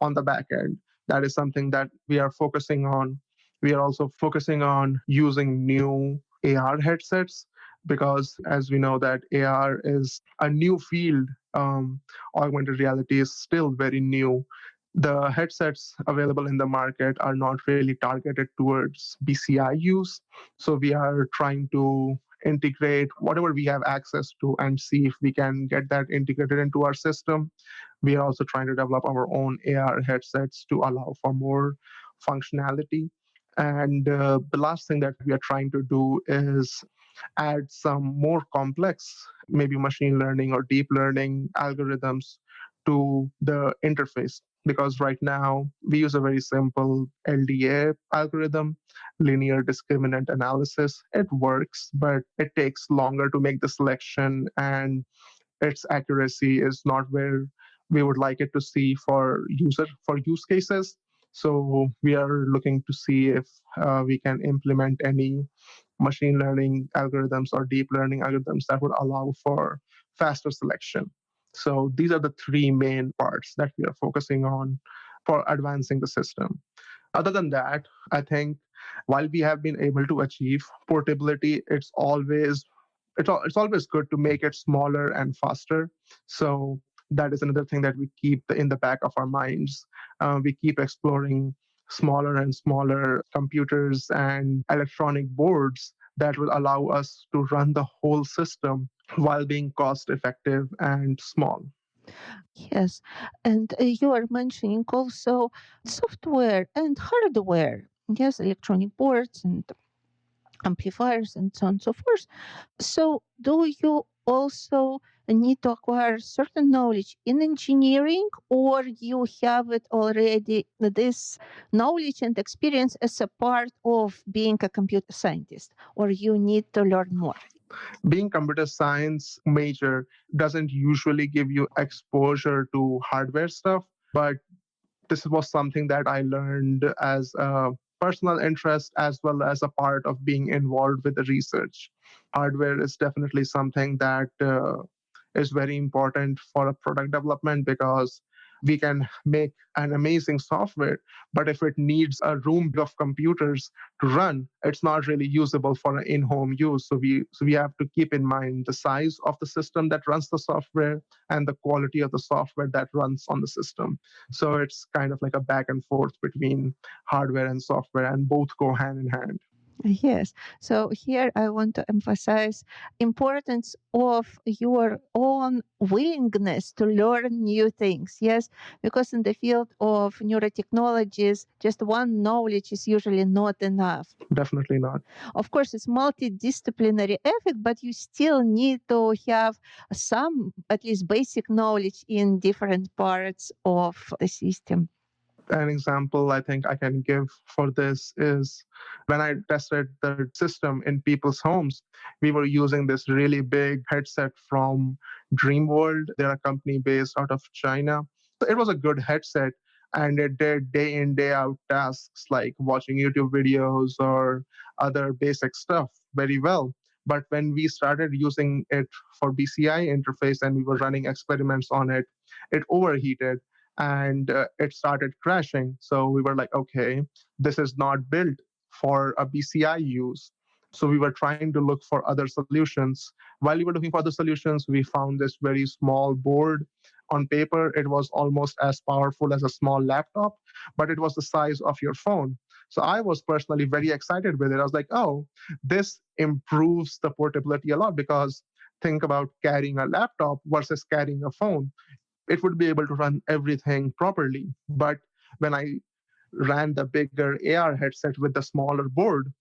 on the back end. That is something that we are focusing on. We are also focusing on using new AR headsets because as we know that AR is a new field. Augmented reality is still very new. The headsets available in the market are not really targeted towards BCI use. So we are trying to integrate whatever we have access to and see if we can get that integrated into our system. We are also trying to develop our own AR headsets to allow for more functionality. And the last thing that we are trying to do is add some more complex, maybe machine learning or deep learning algorithms to the interface. Because right now we use a very simple LDA algorithm, linear discriminant analysis. It works, but it takes longer to make the selection, and its accuracy is not where we would like it to see for use cases. So we are looking to see if we can implement any machine learning algorithms or deep learning algorithms that would allow for faster selection. So these are the three main parts that we are focusing on for advancing the system. Other than that, I think while we have been able to achieve portability, it's always good to make it smaller and faster. So that is another thing that we keep in the back of our minds. We keep exploring smaller and smaller computers and electronic boards that will allow us to run the whole system while being cost effective and small. Yes. And you are mentioning also software and hardware. Yes, electronic boards and amplifiers and so on and so forth. So, do you also need to acquire certain knowledge in engineering, or you have it already, this knowledge and experience as a part of being a computer scientist, or you need to learn more? Being computer science major doesn't usually give you exposure to hardware stuff, but this was something that I learned as a personal interest as well as a part of being involved with the research. Hardware is definitely something that is very important for a product development because we can make an amazing software, but if it needs a room of computers to run, it's not really usable for an in-home use. So we have to keep in mind the size of the system that runs the software and the quality of the software that runs on the system. So it's kind of like a back and forth between hardware and software, and both go hand in hand. Yes. So here I want to emphasize importance of your own willingness to learn new things. Yes, because in the field of neurotechnologies, just one knowledge is usually not enough. Definitely not. Of course, it's multidisciplinary effort, but you still need to have some, at least basic knowledge in different parts of the system. An example I think I can give for this is when I tested the system in people's homes, we were using this really big headset from Dreamworld. They're a company based out of China. So it was a good headset and it did day in, day out tasks like watching YouTube videos or other basic stuff very well. But when we started using it for BCI interface and we were running experiments on it, it overheated and it started crashing. So we were like, okay, this is not built for a BCI use. So we were trying to look for other solutions. While we were looking for other solutions, we found this very small board On paper, it was almost as powerful as a small laptop, but it was the size of your phone. So I was personally very excited with it. I was like, oh, this improves the portability a lot, because think about carrying a laptop versus carrying a phone. It would be able to run everything properly. But when I ran the bigger AR headset with the smaller board,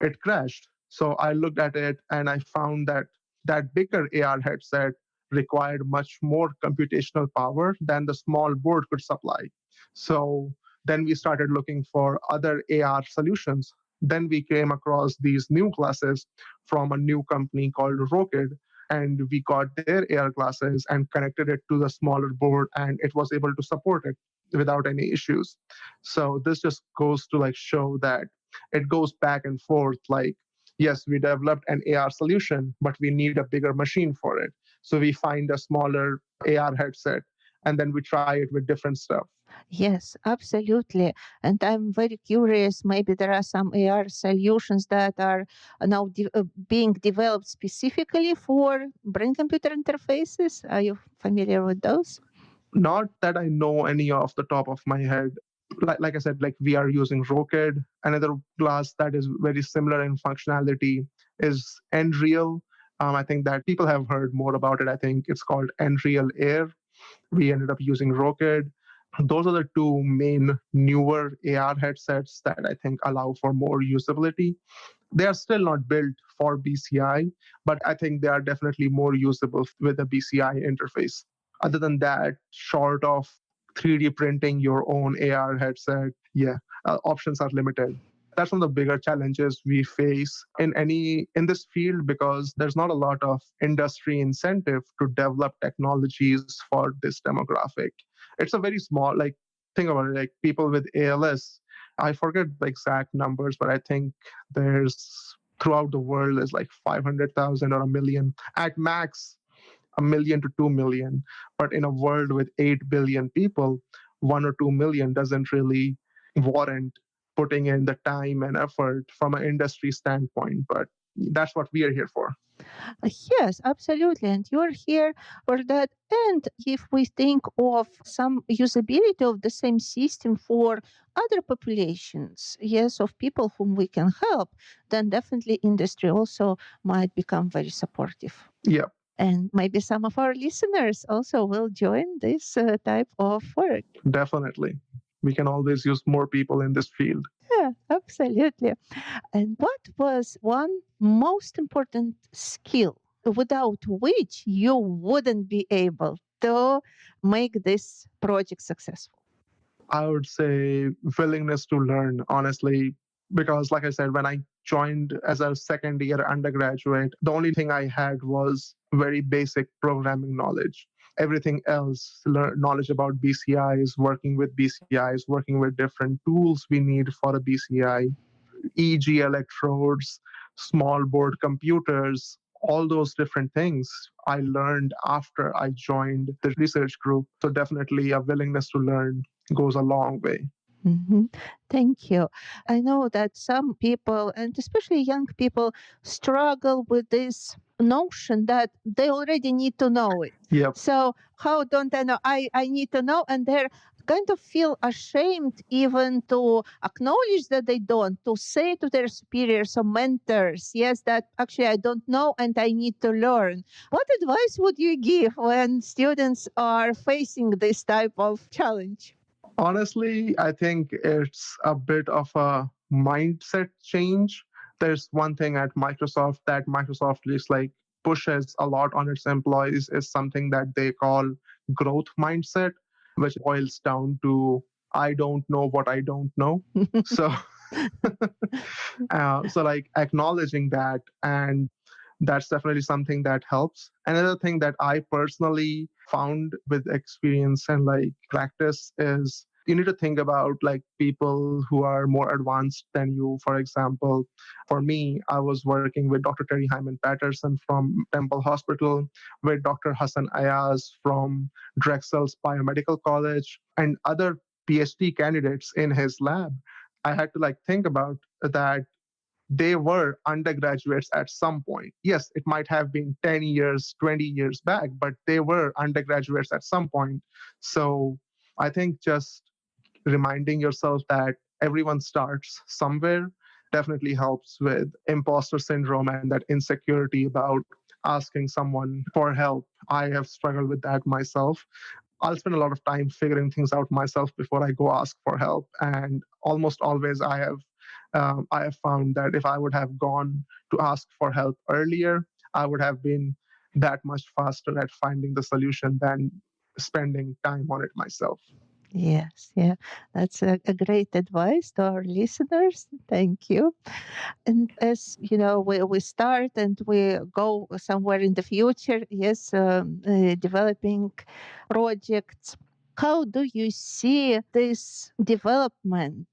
it crashed. So I looked at it and I found that that bigger AR headset required much more computational power than the small board could supply. So then we started looking for other AR solutions. Then we came across these new glasses from a new company called Rokid, and we got their AR glasses and connected it to the smaller board, and it was able to support it without any issues. So this just goes to like show that it goes back and forth. Like, yes, we developed an AR solution, but we need a bigger machine for it. So we find a smaller AR headset and then we try it with different stuff. Yes, absolutely. And I'm very curious. Maybe there are some AR solutions that are now being developed specifically for brain computer interfaces. Are you familiar with those? Not that I know any off the top of my head. Like I said, like we are using Rokid. Another glass that is very similar in functionality is Nreal. I think that people have heard more about it. I think it's called Nreal Air. We ended up using Rokid. Those are the two main newer AR headsets that I think allow for more usability. They are still not built for BCI, but I think they are definitely more usable with a BCI interface. Other than that, short of 3D printing your own AR headset, yeah, options are limited. That's one of the bigger challenges we face in this field, because there's not a lot of industry incentive to develop technologies for this demographic. It's a very small, like, think about it, like people with ALS. I forget the exact numbers, but I think there's throughout the world is like 500,000 or a million at max, a million to 2 million. But in a world with 8 billion people, 1 or 2 million doesn't really warrant putting in the time and effort from an industry standpoint. But that's what we are here for. Yes, absolutely. And you're here for that. And if we think of some usability of the same system for other populations, yes, of people whom we can help, then definitely industry also might become very supportive. Yeah, And maybe some of our listeners also will join this type of work. definitely. We can always use more people in this field. Yeah, absolutely. And what was one most important skill without which you wouldn't be able to make this project successful? I would say willingness to learn, honestly, because like I said, when I joined as a second year undergraduate, the only thing I had was very basic programming knowledge. Everything else, knowledge about BCIs, working with BCIs, working with different tools we need for a BCI, EEG electrodes, small board computers, all those different things I learned after I joined the research group. So definitely a willingness to learn goes a long way. hmm Thank you. I know that some people, and especially young people, struggle with this notion that they already need to know it. Yep. So, how don't I know? I need to know, and they're kind of feel ashamed even to acknowledge that they don't, to say to their superiors or mentors, yes, that actually I don't know and I need to learn. What advice would you give when students are facing this type of challenge? Honestly, I think it's a bit of a mindset change. There's one thing at Microsoft that Microsoft is like pushes a lot on its employees is something that they call growth mindset, which boils down to I don't know what I don't know. So so like acknowledging that, and that's definitely something that helps. Another thing that I personally found with experience and like practice is you need to think about like people who are more advanced than you. For example, for me, I was working with Dr. Terry Hyman Patterson from Temple Hospital, with Dr. Hassan Ayaz from Drexel's Biomedical College, and other PhD candidates in his lab. I had to like think about that they were undergraduates at some point. Yes, it might have been 10 years, 20 years back, but they were undergraduates at some point. So I think just reminding yourself that everyone starts somewhere definitely helps with imposter syndrome and that insecurity about asking someone for help. I have struggled with that myself. I'll spend a lot of time figuring things out myself before I go ask for help. And almost always, I have found that if I would have gone to ask for help earlier, I would have been that much faster at finding the solution than spending time on it myself. Yes, yeah, that's a great advice to our listeners. Thank you. And as you know, we start and we go somewhere in the future, yes, developing projects. How do you see this development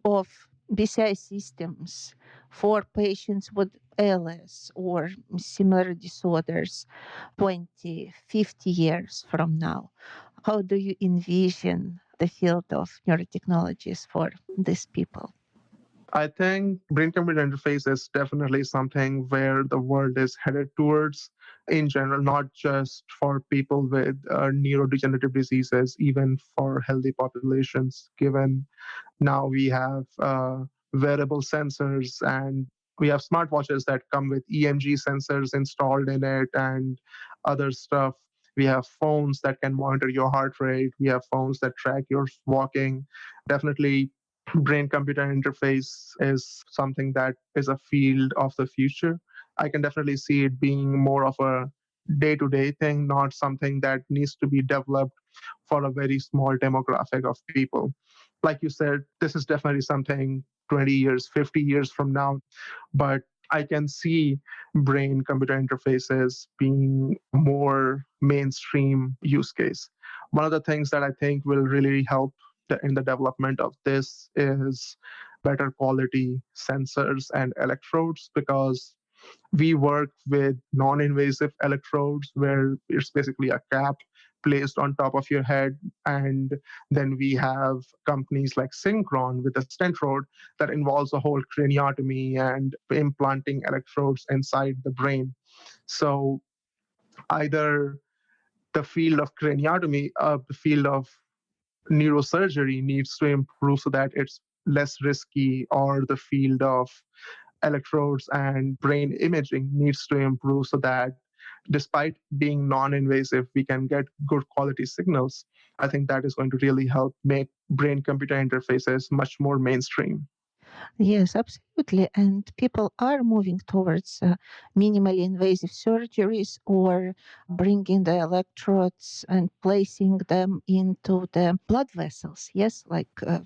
of BCI systems for patients with ALS or similar disorders 20, 50 years from now? How do you envision the field of neurotechnologies for these people? I think brain computer interface is definitely something where the world is headed towards in general, not just for people with neurodegenerative diseases, even for healthy populations, given now we have wearable sensors and we have smartwatches that come with EMG sensors installed in it and other stuff. We have phones that can monitor your heart rate. We have phones that track your walking. Definitely, brain computer interface is something that is a field of the future. I can definitely see it being more of a day to day thing, not something that needs to be developed for a very small demographic of people. Like you said, this is definitely something 20 years, 50 years from now, but I can see brain computer interfaces being more mainstream use case. One of the things that I think will really help in the development of this is better quality sensors and electrodes, because we work with non-invasive electrodes where it's basically a cap placed on top of your head. And then we have companies like Synchron with a stent rod that involves a whole craniotomy and implanting electrodes inside the brain. So either the field of craniotomy, the field of neurosurgery needs to improve so that it's less risky, or the field of electrodes and brain imaging needs to improve so that despite being non-invasive, we can get good quality signals. I think that is going to really help make brain computer interfaces much more mainstream. Yes, absolutely. And people are moving towards minimally invasive surgeries or bringing the electrodes and placing them into the blood vessels. Yes, like the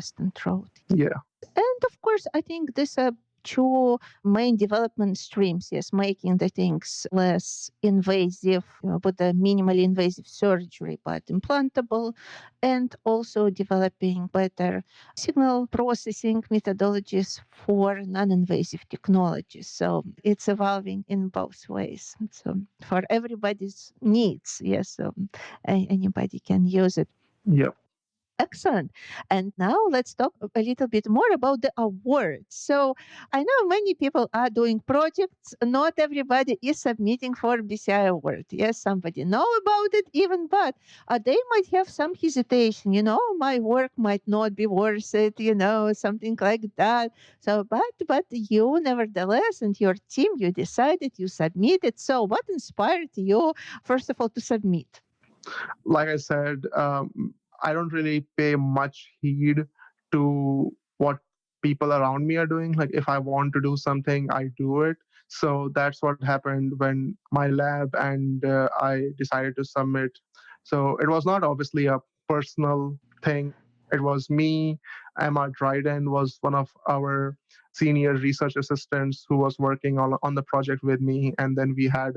stent road. Yeah. And of course, I think these are two main development streams, yes, making the things less invasive, with a minimally invasive surgery, but implantable, and also developing better signal processing methodologies for non-invasive technologies. So it's evolving in both ways. So for everybody's needs, yes, so anybody can use it. Yep. Excellent. And now let's talk a little bit more about the awards. So I know many people are doing projects. Not everybody is submitting for BCI Award. Yes, somebody know about it even, but they might have some hesitation. My work might not be worth it. Something like that. So, but you nevertheless and your team, you decided, you submitted. So, what inspired you first of all to submit? Like I said, I don't really pay much heed to what people around me are doing. Like if I want to do something, I do it. So that's what happened when my lab and I decided to submit. So it was not obviously a personal thing. It was me. Emma Dryden was one of our senior research assistants who was working on the project with me. And then we had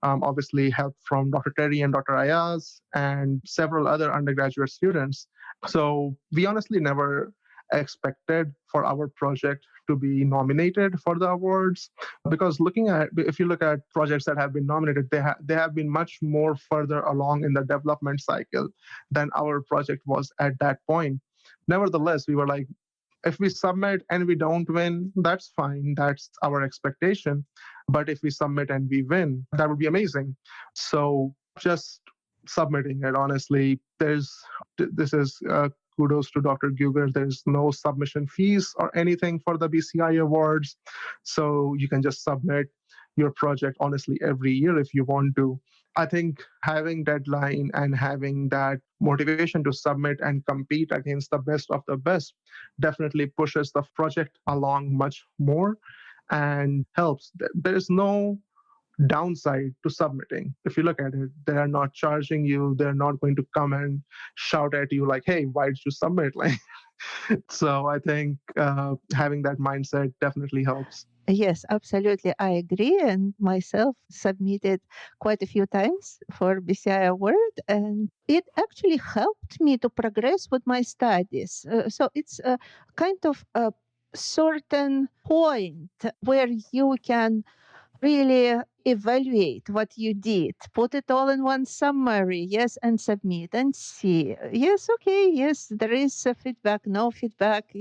obviously help from Dr. Terry and Dr. Ayaz and several other undergraduate students. So we honestly never expected for our project to be nominated for the awards, because if you look at projects that have been nominated, they have been much more further along in the development cycle than our project was at that point. Nevertheless, we were like, If we submit and we don't win, that's fine. That's our expectation. But if we submit and we win, that would be amazing. So just submitting it, honestly, this is kudos to Dr. Guger. There's no submission fees or anything for the BCI awards. So you can just submit your project honestly every year if you want to. I think having deadline and having that motivation to submit and compete against the best of the best definitely pushes the project along much more and helps. There is no downside to submitting. If you look at it, they are not charging you. They're not going to come and shout at you like, "Hey, why did you submit?" Like, so I think having that mindset definitely helps. Yes, absolutely. I agree. And myself submitted quite a few times for BCI Award, and it actually helped me to progress with my studies. So it's a kind of a certain point where you can really evaluate what you did, put it all in one summary, yes, and submit and see. Yes, okay, yes, there is feedback, no feedback,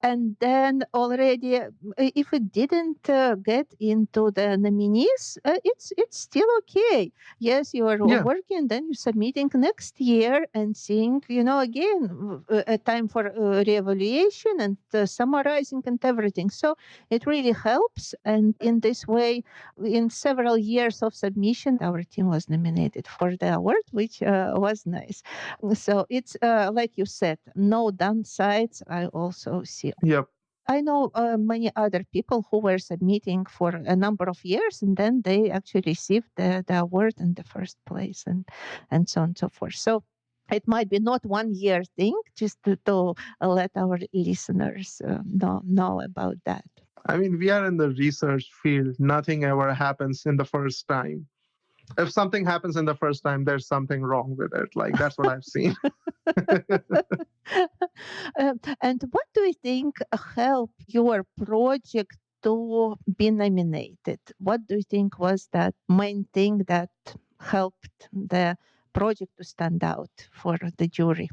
And then already, if it didn't get into the nominees, it's still okay. Yes, you are Yeah, working, then you're submitting next year and seeing, again, a time for reevaluation and summarizing and everything. So it really helps. And in this way, in several years of submission, our team was nominated for the award, which was nice. So it's like you said, no downsides. I also see. yep. I know many other people who were submitting for a number of years and then they actually received the award in the first place and so on and so forth. So it might be not 1 year thing, just to let our listeners know about that. I mean, we are in the research field. Nothing ever happens in the first time. If something happens in the first time, there's something wrong with it. Like, that's what I've seen. And what do you think helped your project to be nominated? What do you think was that main thing that helped the project to stand out for the jury?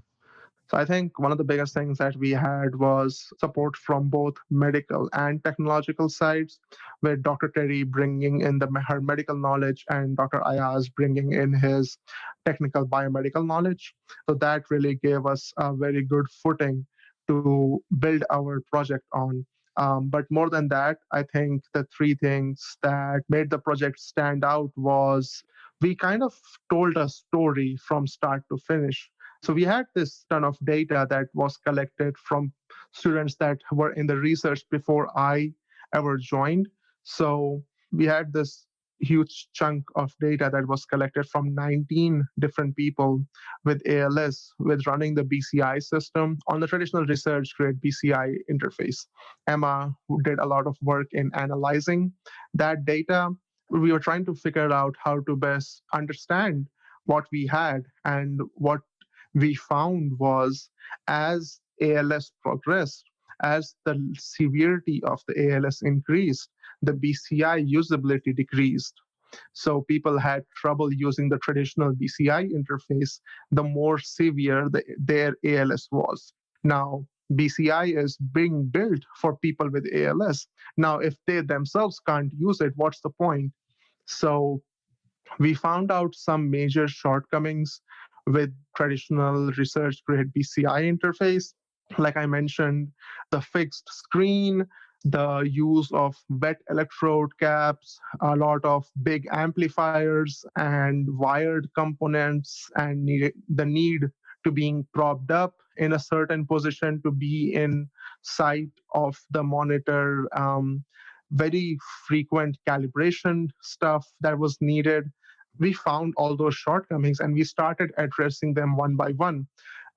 So I think one of the biggest things that we had was support from both medical and technological sides, with Dr. Terry bringing in her medical knowledge and Dr. Ayaz bringing in his technical biomedical knowledge. So that really gave us a very good footing to build our project on. But more than that, I think the three things that made the project stand out was we kind of told a story from start to finish. So we had this ton of data that was collected from students that were in the research before I ever joined. So we had this huge chunk of data that was collected from 19 different people with ALS, with running the BCI system on the traditional research grade BCI interface. Emma, who did a lot of work in analyzing that data, we were trying to figure out how to best understand what we had. And what we found was, as ALS progressed, as the severity of the ALS increased, the BCI usability decreased. So people had trouble using the traditional BCI interface the more severe their ALS was. Now, BCI is being built for people with ALS. Now, if they themselves can't use it, what's the point? So we found out some major shortcomings with traditional research grade BCI interface. Like I mentioned, the fixed screen, the use of wet electrode caps, a lot of big amplifiers and wired components, and the need to being propped up in a certain position to be in sight of the monitor. Very frequent calibration stuff that was needed. We found all those shortcomings and we started addressing them one by one.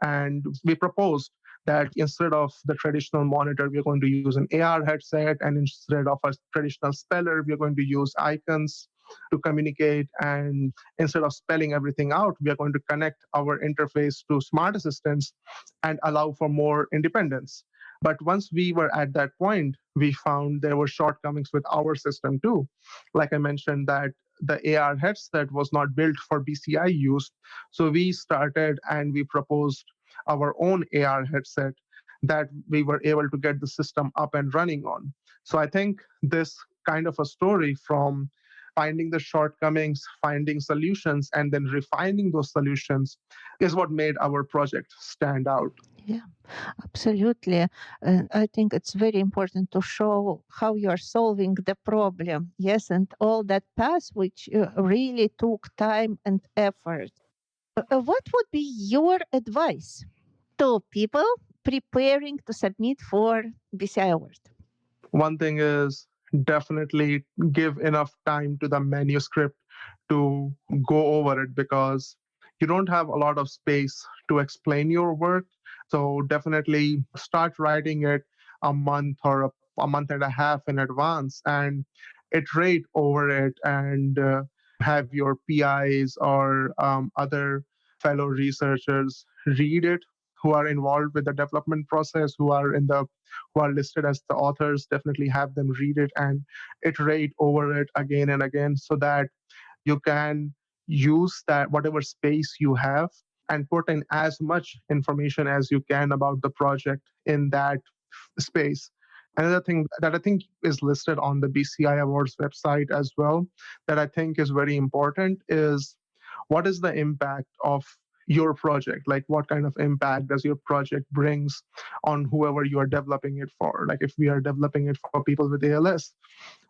And we proposed that instead of the traditional monitor, we're going to use an AR headset, and instead of a traditional speller, we're going to use icons to communicate. And instead of spelling everything out, we are going to connect our interface to smart assistants and allow for more independence. But once we were at that point, we found there were shortcomings with our system too. Like I mentioned, that the AR headset was not built for BCI use. So we started and we proposed our own AR headset that we were able to get the system up and running on. So I think this kind of a story from finding the shortcomings, finding solutions, and then refining those solutions is what made our project stand out. Yeah, absolutely. And I think it's very important to show how you are solving the problem. Yes, and all that path, which really took time and effort. What would be your advice to people preparing to submit for BCI Award? One thing is definitely give enough time to the manuscript to go over it, because you don't have a lot of space to explain your work. So definitely start writing it a month or a month and a half in advance and iterate over it, and have your PIs or other fellow researchers read it, who are involved with the development process, who are listed as the authors. Definitely have them read it and iterate over it again and again, so that you can use that whatever space you have and put in as much information as you can about the project in that space. Another thing that I think is listed on the BCI Awards website as well, that I think is very important, is what is the impact of your project? Like, what kind of impact does your project brings on whoever you are developing it for? Like, if we are developing it for people with ALS,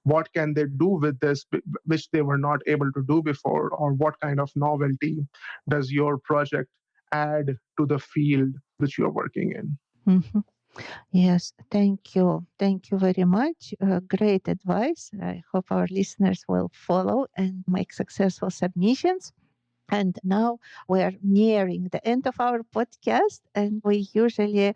what can they do with this which they were not able to do before? Or what kind of novelty does your project add to the field which you are working in? Mhm. Yes, thank you. Thank you very much. Great advice. I hope our listeners will follow and make successful submissions. And now we're nearing the end of our podcast, and we usually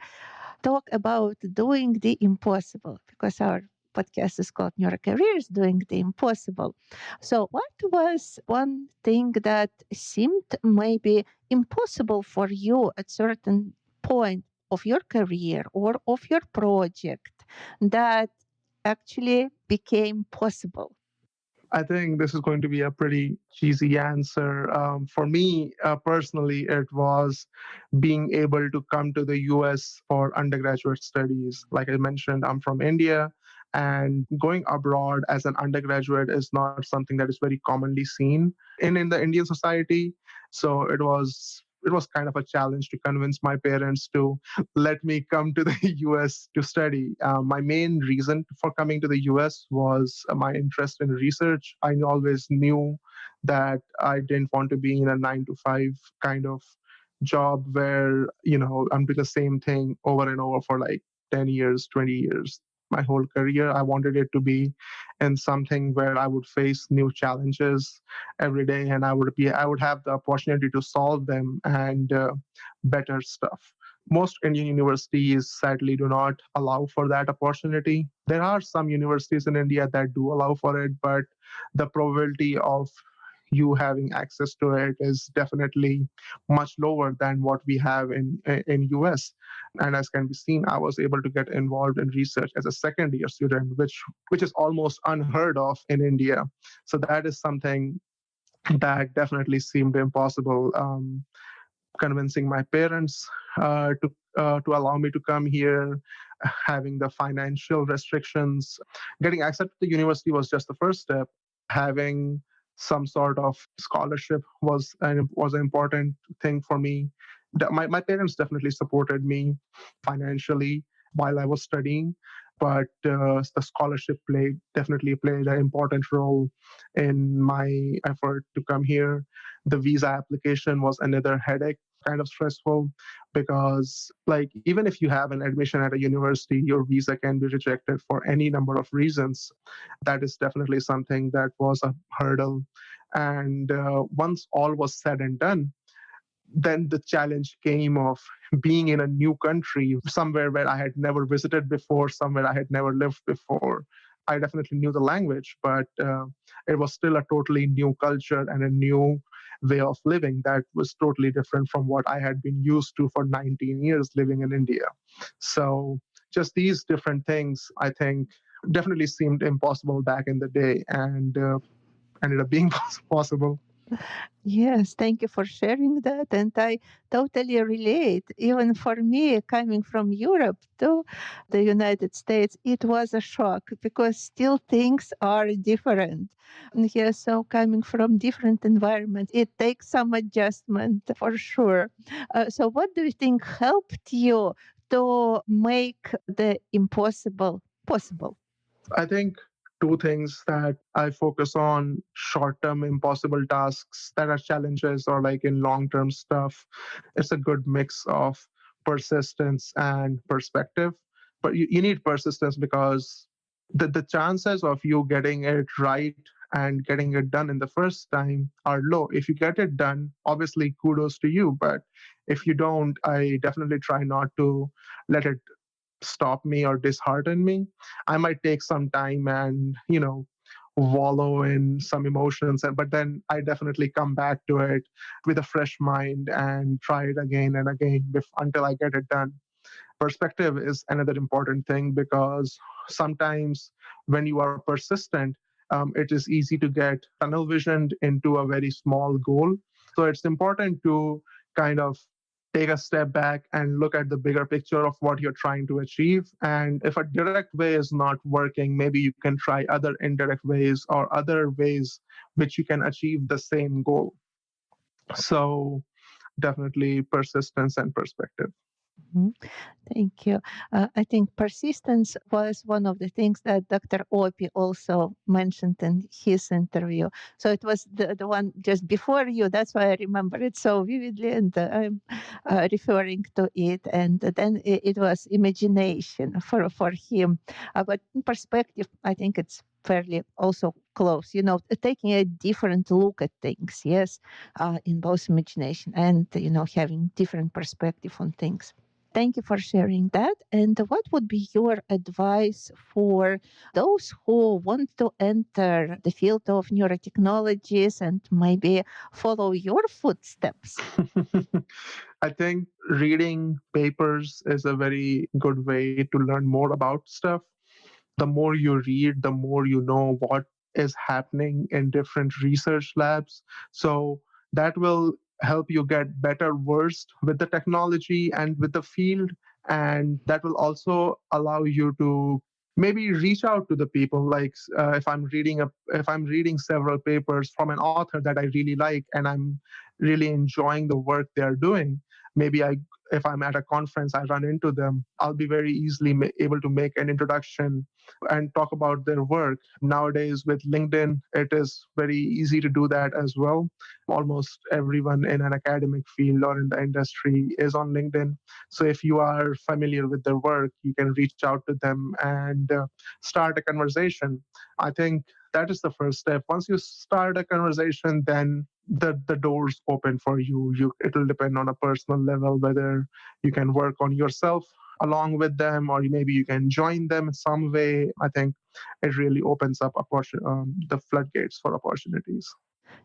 talk about doing the impossible because our podcast is called Neurocareers Doing the Impossible. So, what was one thing that seemed maybe impossible for you at certain point of your career or of your project that actually became possible? I think this is going to be a pretty cheesy answer. For me personally, it was being able to come to the US for undergraduate studies. Like I mentioned, I'm from India, and going abroad as an undergraduate is not something that is very commonly seen in the Indian society. So it was kind of a challenge to convince my parents to let me come to the US to study. My main reason for coming to the US was my interest in research. I always knew that I didn't want to be in a 9 to 5 kind of job where, I'm doing the same thing over and over for like 10 years, 20 years. My whole career, I wanted it to be in something where I would face new challenges every day, and I would have the opportunity to solve them, and better stuff. Most Indian universities sadly do not allow for that opportunity. There are some universities in India that do allow for it, but the probability of you having access to it is definitely much lower than what we have in US. And as can be seen, I was able to get involved in research as a second year student, which is almost unheard of in India. So that is something that definitely seemed impossible. Convincing my parents to allow me to come here, having the financial restrictions, getting accepted to university was just the first step. Having some sort of scholarship was an important thing for me. My parents definitely supported me financially while I was studying, but the scholarship definitely played an important role in my effort to come here. The visa application was another headache, kind of stressful, because like even if you have an admission at a university, your visa can be rejected for any number of reasons. That is definitely something that was a hurdle. And once all was said and done, then the challenge came of being in a new country, somewhere where I had never visited before, somewhere I had never lived before. I definitely knew the language, but it was still a totally new culture and a new way of living that was totally different from what I had been used to for 19 years living in India. So, just these different things, I think, definitely seemed impossible back in the day, and ended up being possible. Yes, thank you for sharing that. And I totally relate. Even for me, coming from Europe to the United States, it was a shock because still things are different. Yeah, so coming from different environment, it takes some adjustment for sure. So, what do you think helped you to make the impossible possible? I think two things that I focus on: short term impossible tasks that are challenges, or like in long term stuff. It's a good mix of persistence and perspective. But you need persistence because the chances of you getting it right and getting it done in the first time are low. If you get it done, obviously kudos to you. But if you don't, I definitely try not to let it stop me or dishearten me. I might take some time and, wallow in some emotions, but then I definitely come back to it with a fresh mind and try it again and again until I get it done. Perspective is another important thing because sometimes when you are persistent, it is easy to get tunnel visioned into a very small goal. So it's important to kind of take a step back and look at the bigger picture of what you're trying to achieve. And if a direct way is not working, maybe you can try other indirect ways or other ways which you can achieve the same goal. So definitely persistence and perspective. Mhm. Thank you. I think persistence was one of the things that Dr. Opi also mentioned in his interview. So it was the one just before you. That's why I remember it so vividly, and I'm referring to it. And then it was imagination for him. But in perspective, I think it's fairly also close. Taking a different look at things. Yes, in both imagination and having different perspective on things. Thank you for sharing that. And what would be your advice for those who want to enter the field of neurotechnologies and maybe follow your footsteps? I think reading papers is a very good way to learn more about stuff. The more you read, the more you know what is happening in different research labs. So that will help you get better versed with the technology and with the field. And that will also allow you to maybe reach out to the people, like if I'm reading several papers from an author that I really like and I'm really enjoying the work they're doing. Maybe if I'm at a conference, I run into them, I'll be very easily able to make an introduction and talk about their work. Nowadays, with LinkedIn, it is very easy to do that as well. Almost everyone in an academic field or in the industry is on LinkedIn. So if you are familiar with their work, you can reach out to them and start a conversation. I think that is the first step. Once you start a conversation, then the doors open for you. It will depend on a personal level whether you can work on yourself along with them, or maybe you can join them in some way. I think it really opens up the floodgates for opportunities.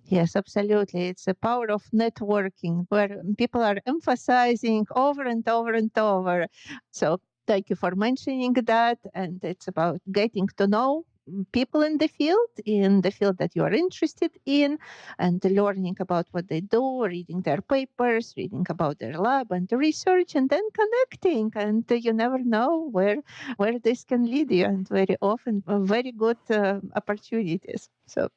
Yes, absolutely. It's the power of networking where people are emphasizing over and over and over. So, thank you for mentioning that. And it's about getting to know people in the field that you are interested in, and learning about what they do, reading their papers, reading about their lab and the research, and then connecting. And you never know where this can lead you, and very often very good opportunities. So,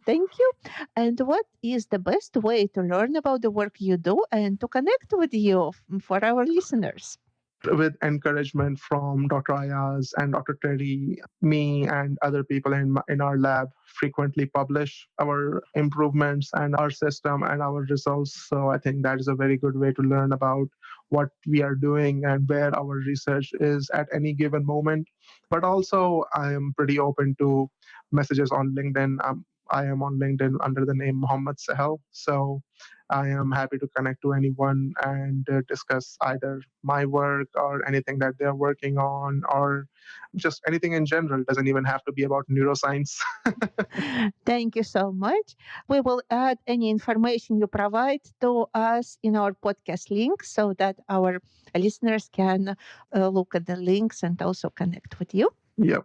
thank you. And what is the best way to learn about the work you do and to connect with you for our listeners? With encouragement from Dr. Ayaz and Dr. Teddy, me and other people in our lab frequently publish our improvements and our system and our results. So I think that is a very good way to learn about what we are doing and where our research is at any given moment. But also, I am pretty open to messages on LinkedIn. I am on LinkedIn under the name Mohammad Sahal. So I am happy to connect to anyone and discuss either my work or anything that they're working on, or just anything in general. It doesn't even have to be about neuroscience. Thank you so much. We will add any information you provide to us in our podcast links so that our listeners can look at the links and also connect with you. Yep.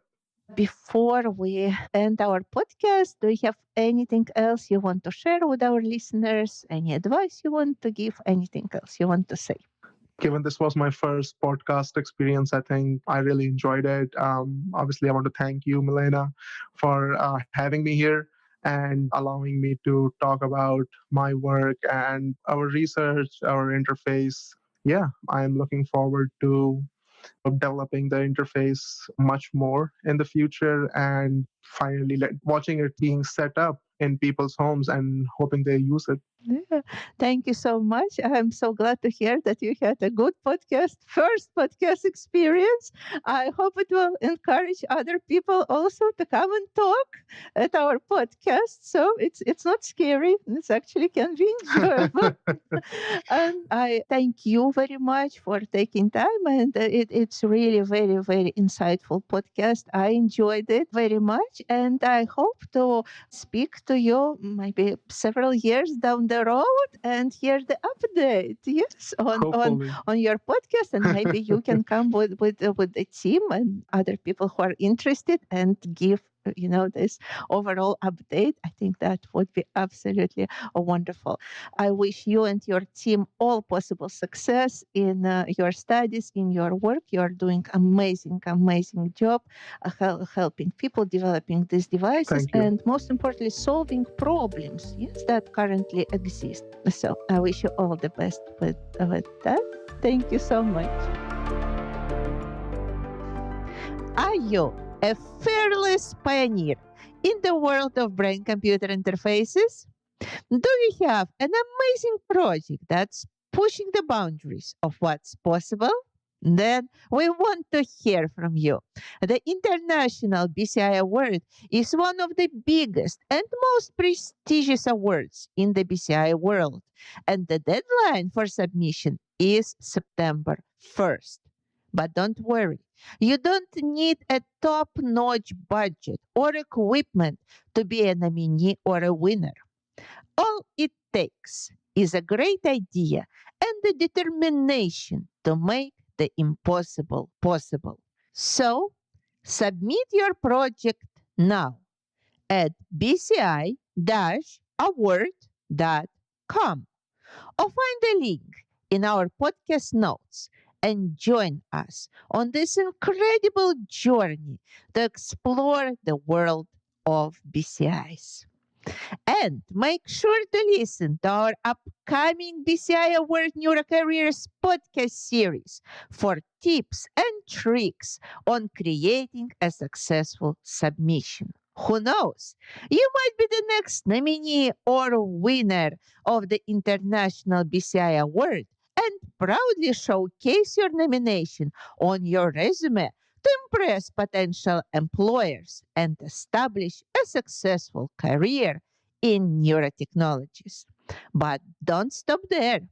Before we end our podcast, do you have anything else you want to share with our listeners? Any advice you want to give? Anything else you want to say? Given this was my first podcast experience, I think I really enjoyed it. Obviously, I want to thank you, Milena, for having me here and allowing me to talk about my work and our research, our interface. Yeah, I'm looking forward to developing the interface much more in the future and finally watching it being set up in people's homes and hoping they use it. Yeah. Thank you so much. I'm so glad to hear that you had a good first podcast experience. I hope it will encourage other people also to come and talk at our podcast. So it's not scary. It's actually can be enjoyable. And I thank you very much for taking time. And it's really very, very insightful podcast. I enjoyed it very much. And I hope to speak to you maybe several years down the road and hear the update. Yes, Hopefully. on your podcast. And maybe you can come with the team and other people who are interested and give this overall update. I think that would be absolutely wonderful. I wish you and your team all possible success in your studies, in your work. You are doing amazing job helping people developing these devices Thank you. and most importantly solving problems, yes, that currently exist. So I wish you all the best with that. Thank you so much. Are you a fearless pioneer in the world of brain-computer interfaces? Do you have an amazing project that's pushing the boundaries of what's possible? Then we want to hear from you. The International BCI Award is one of the biggest and most prestigious awards in the BCI world, and the deadline for submission is September 1st. But don't worry, you don't need a top-notch budget or equipment to be a nominee or a winner. All it takes is a great idea and the determination to make the impossible possible. So, submit your project now at bci-award.com or find the link in our podcast notes and join us on this incredible journey to explore the world of BCIs. And make sure to listen to our upcoming BCI Award Neurocareers podcast series for tips and tricks on creating a successful submission. Who knows? You might be the next nominee or winner of the International BCI Award and proudly showcase your nomination on your resume to impress potential employers and establish a successful career in neurotechnologies. But don't stop there.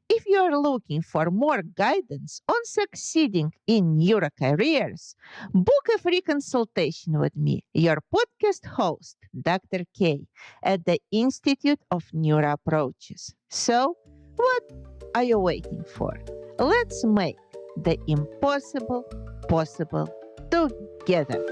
If you are looking for more guidance on succeeding in Neurocareers, book a free consultation with me, your podcast host, Dr. K, at the Institute of Neuro Approaches. So, what are you waiting for? Let's make the impossible possible together.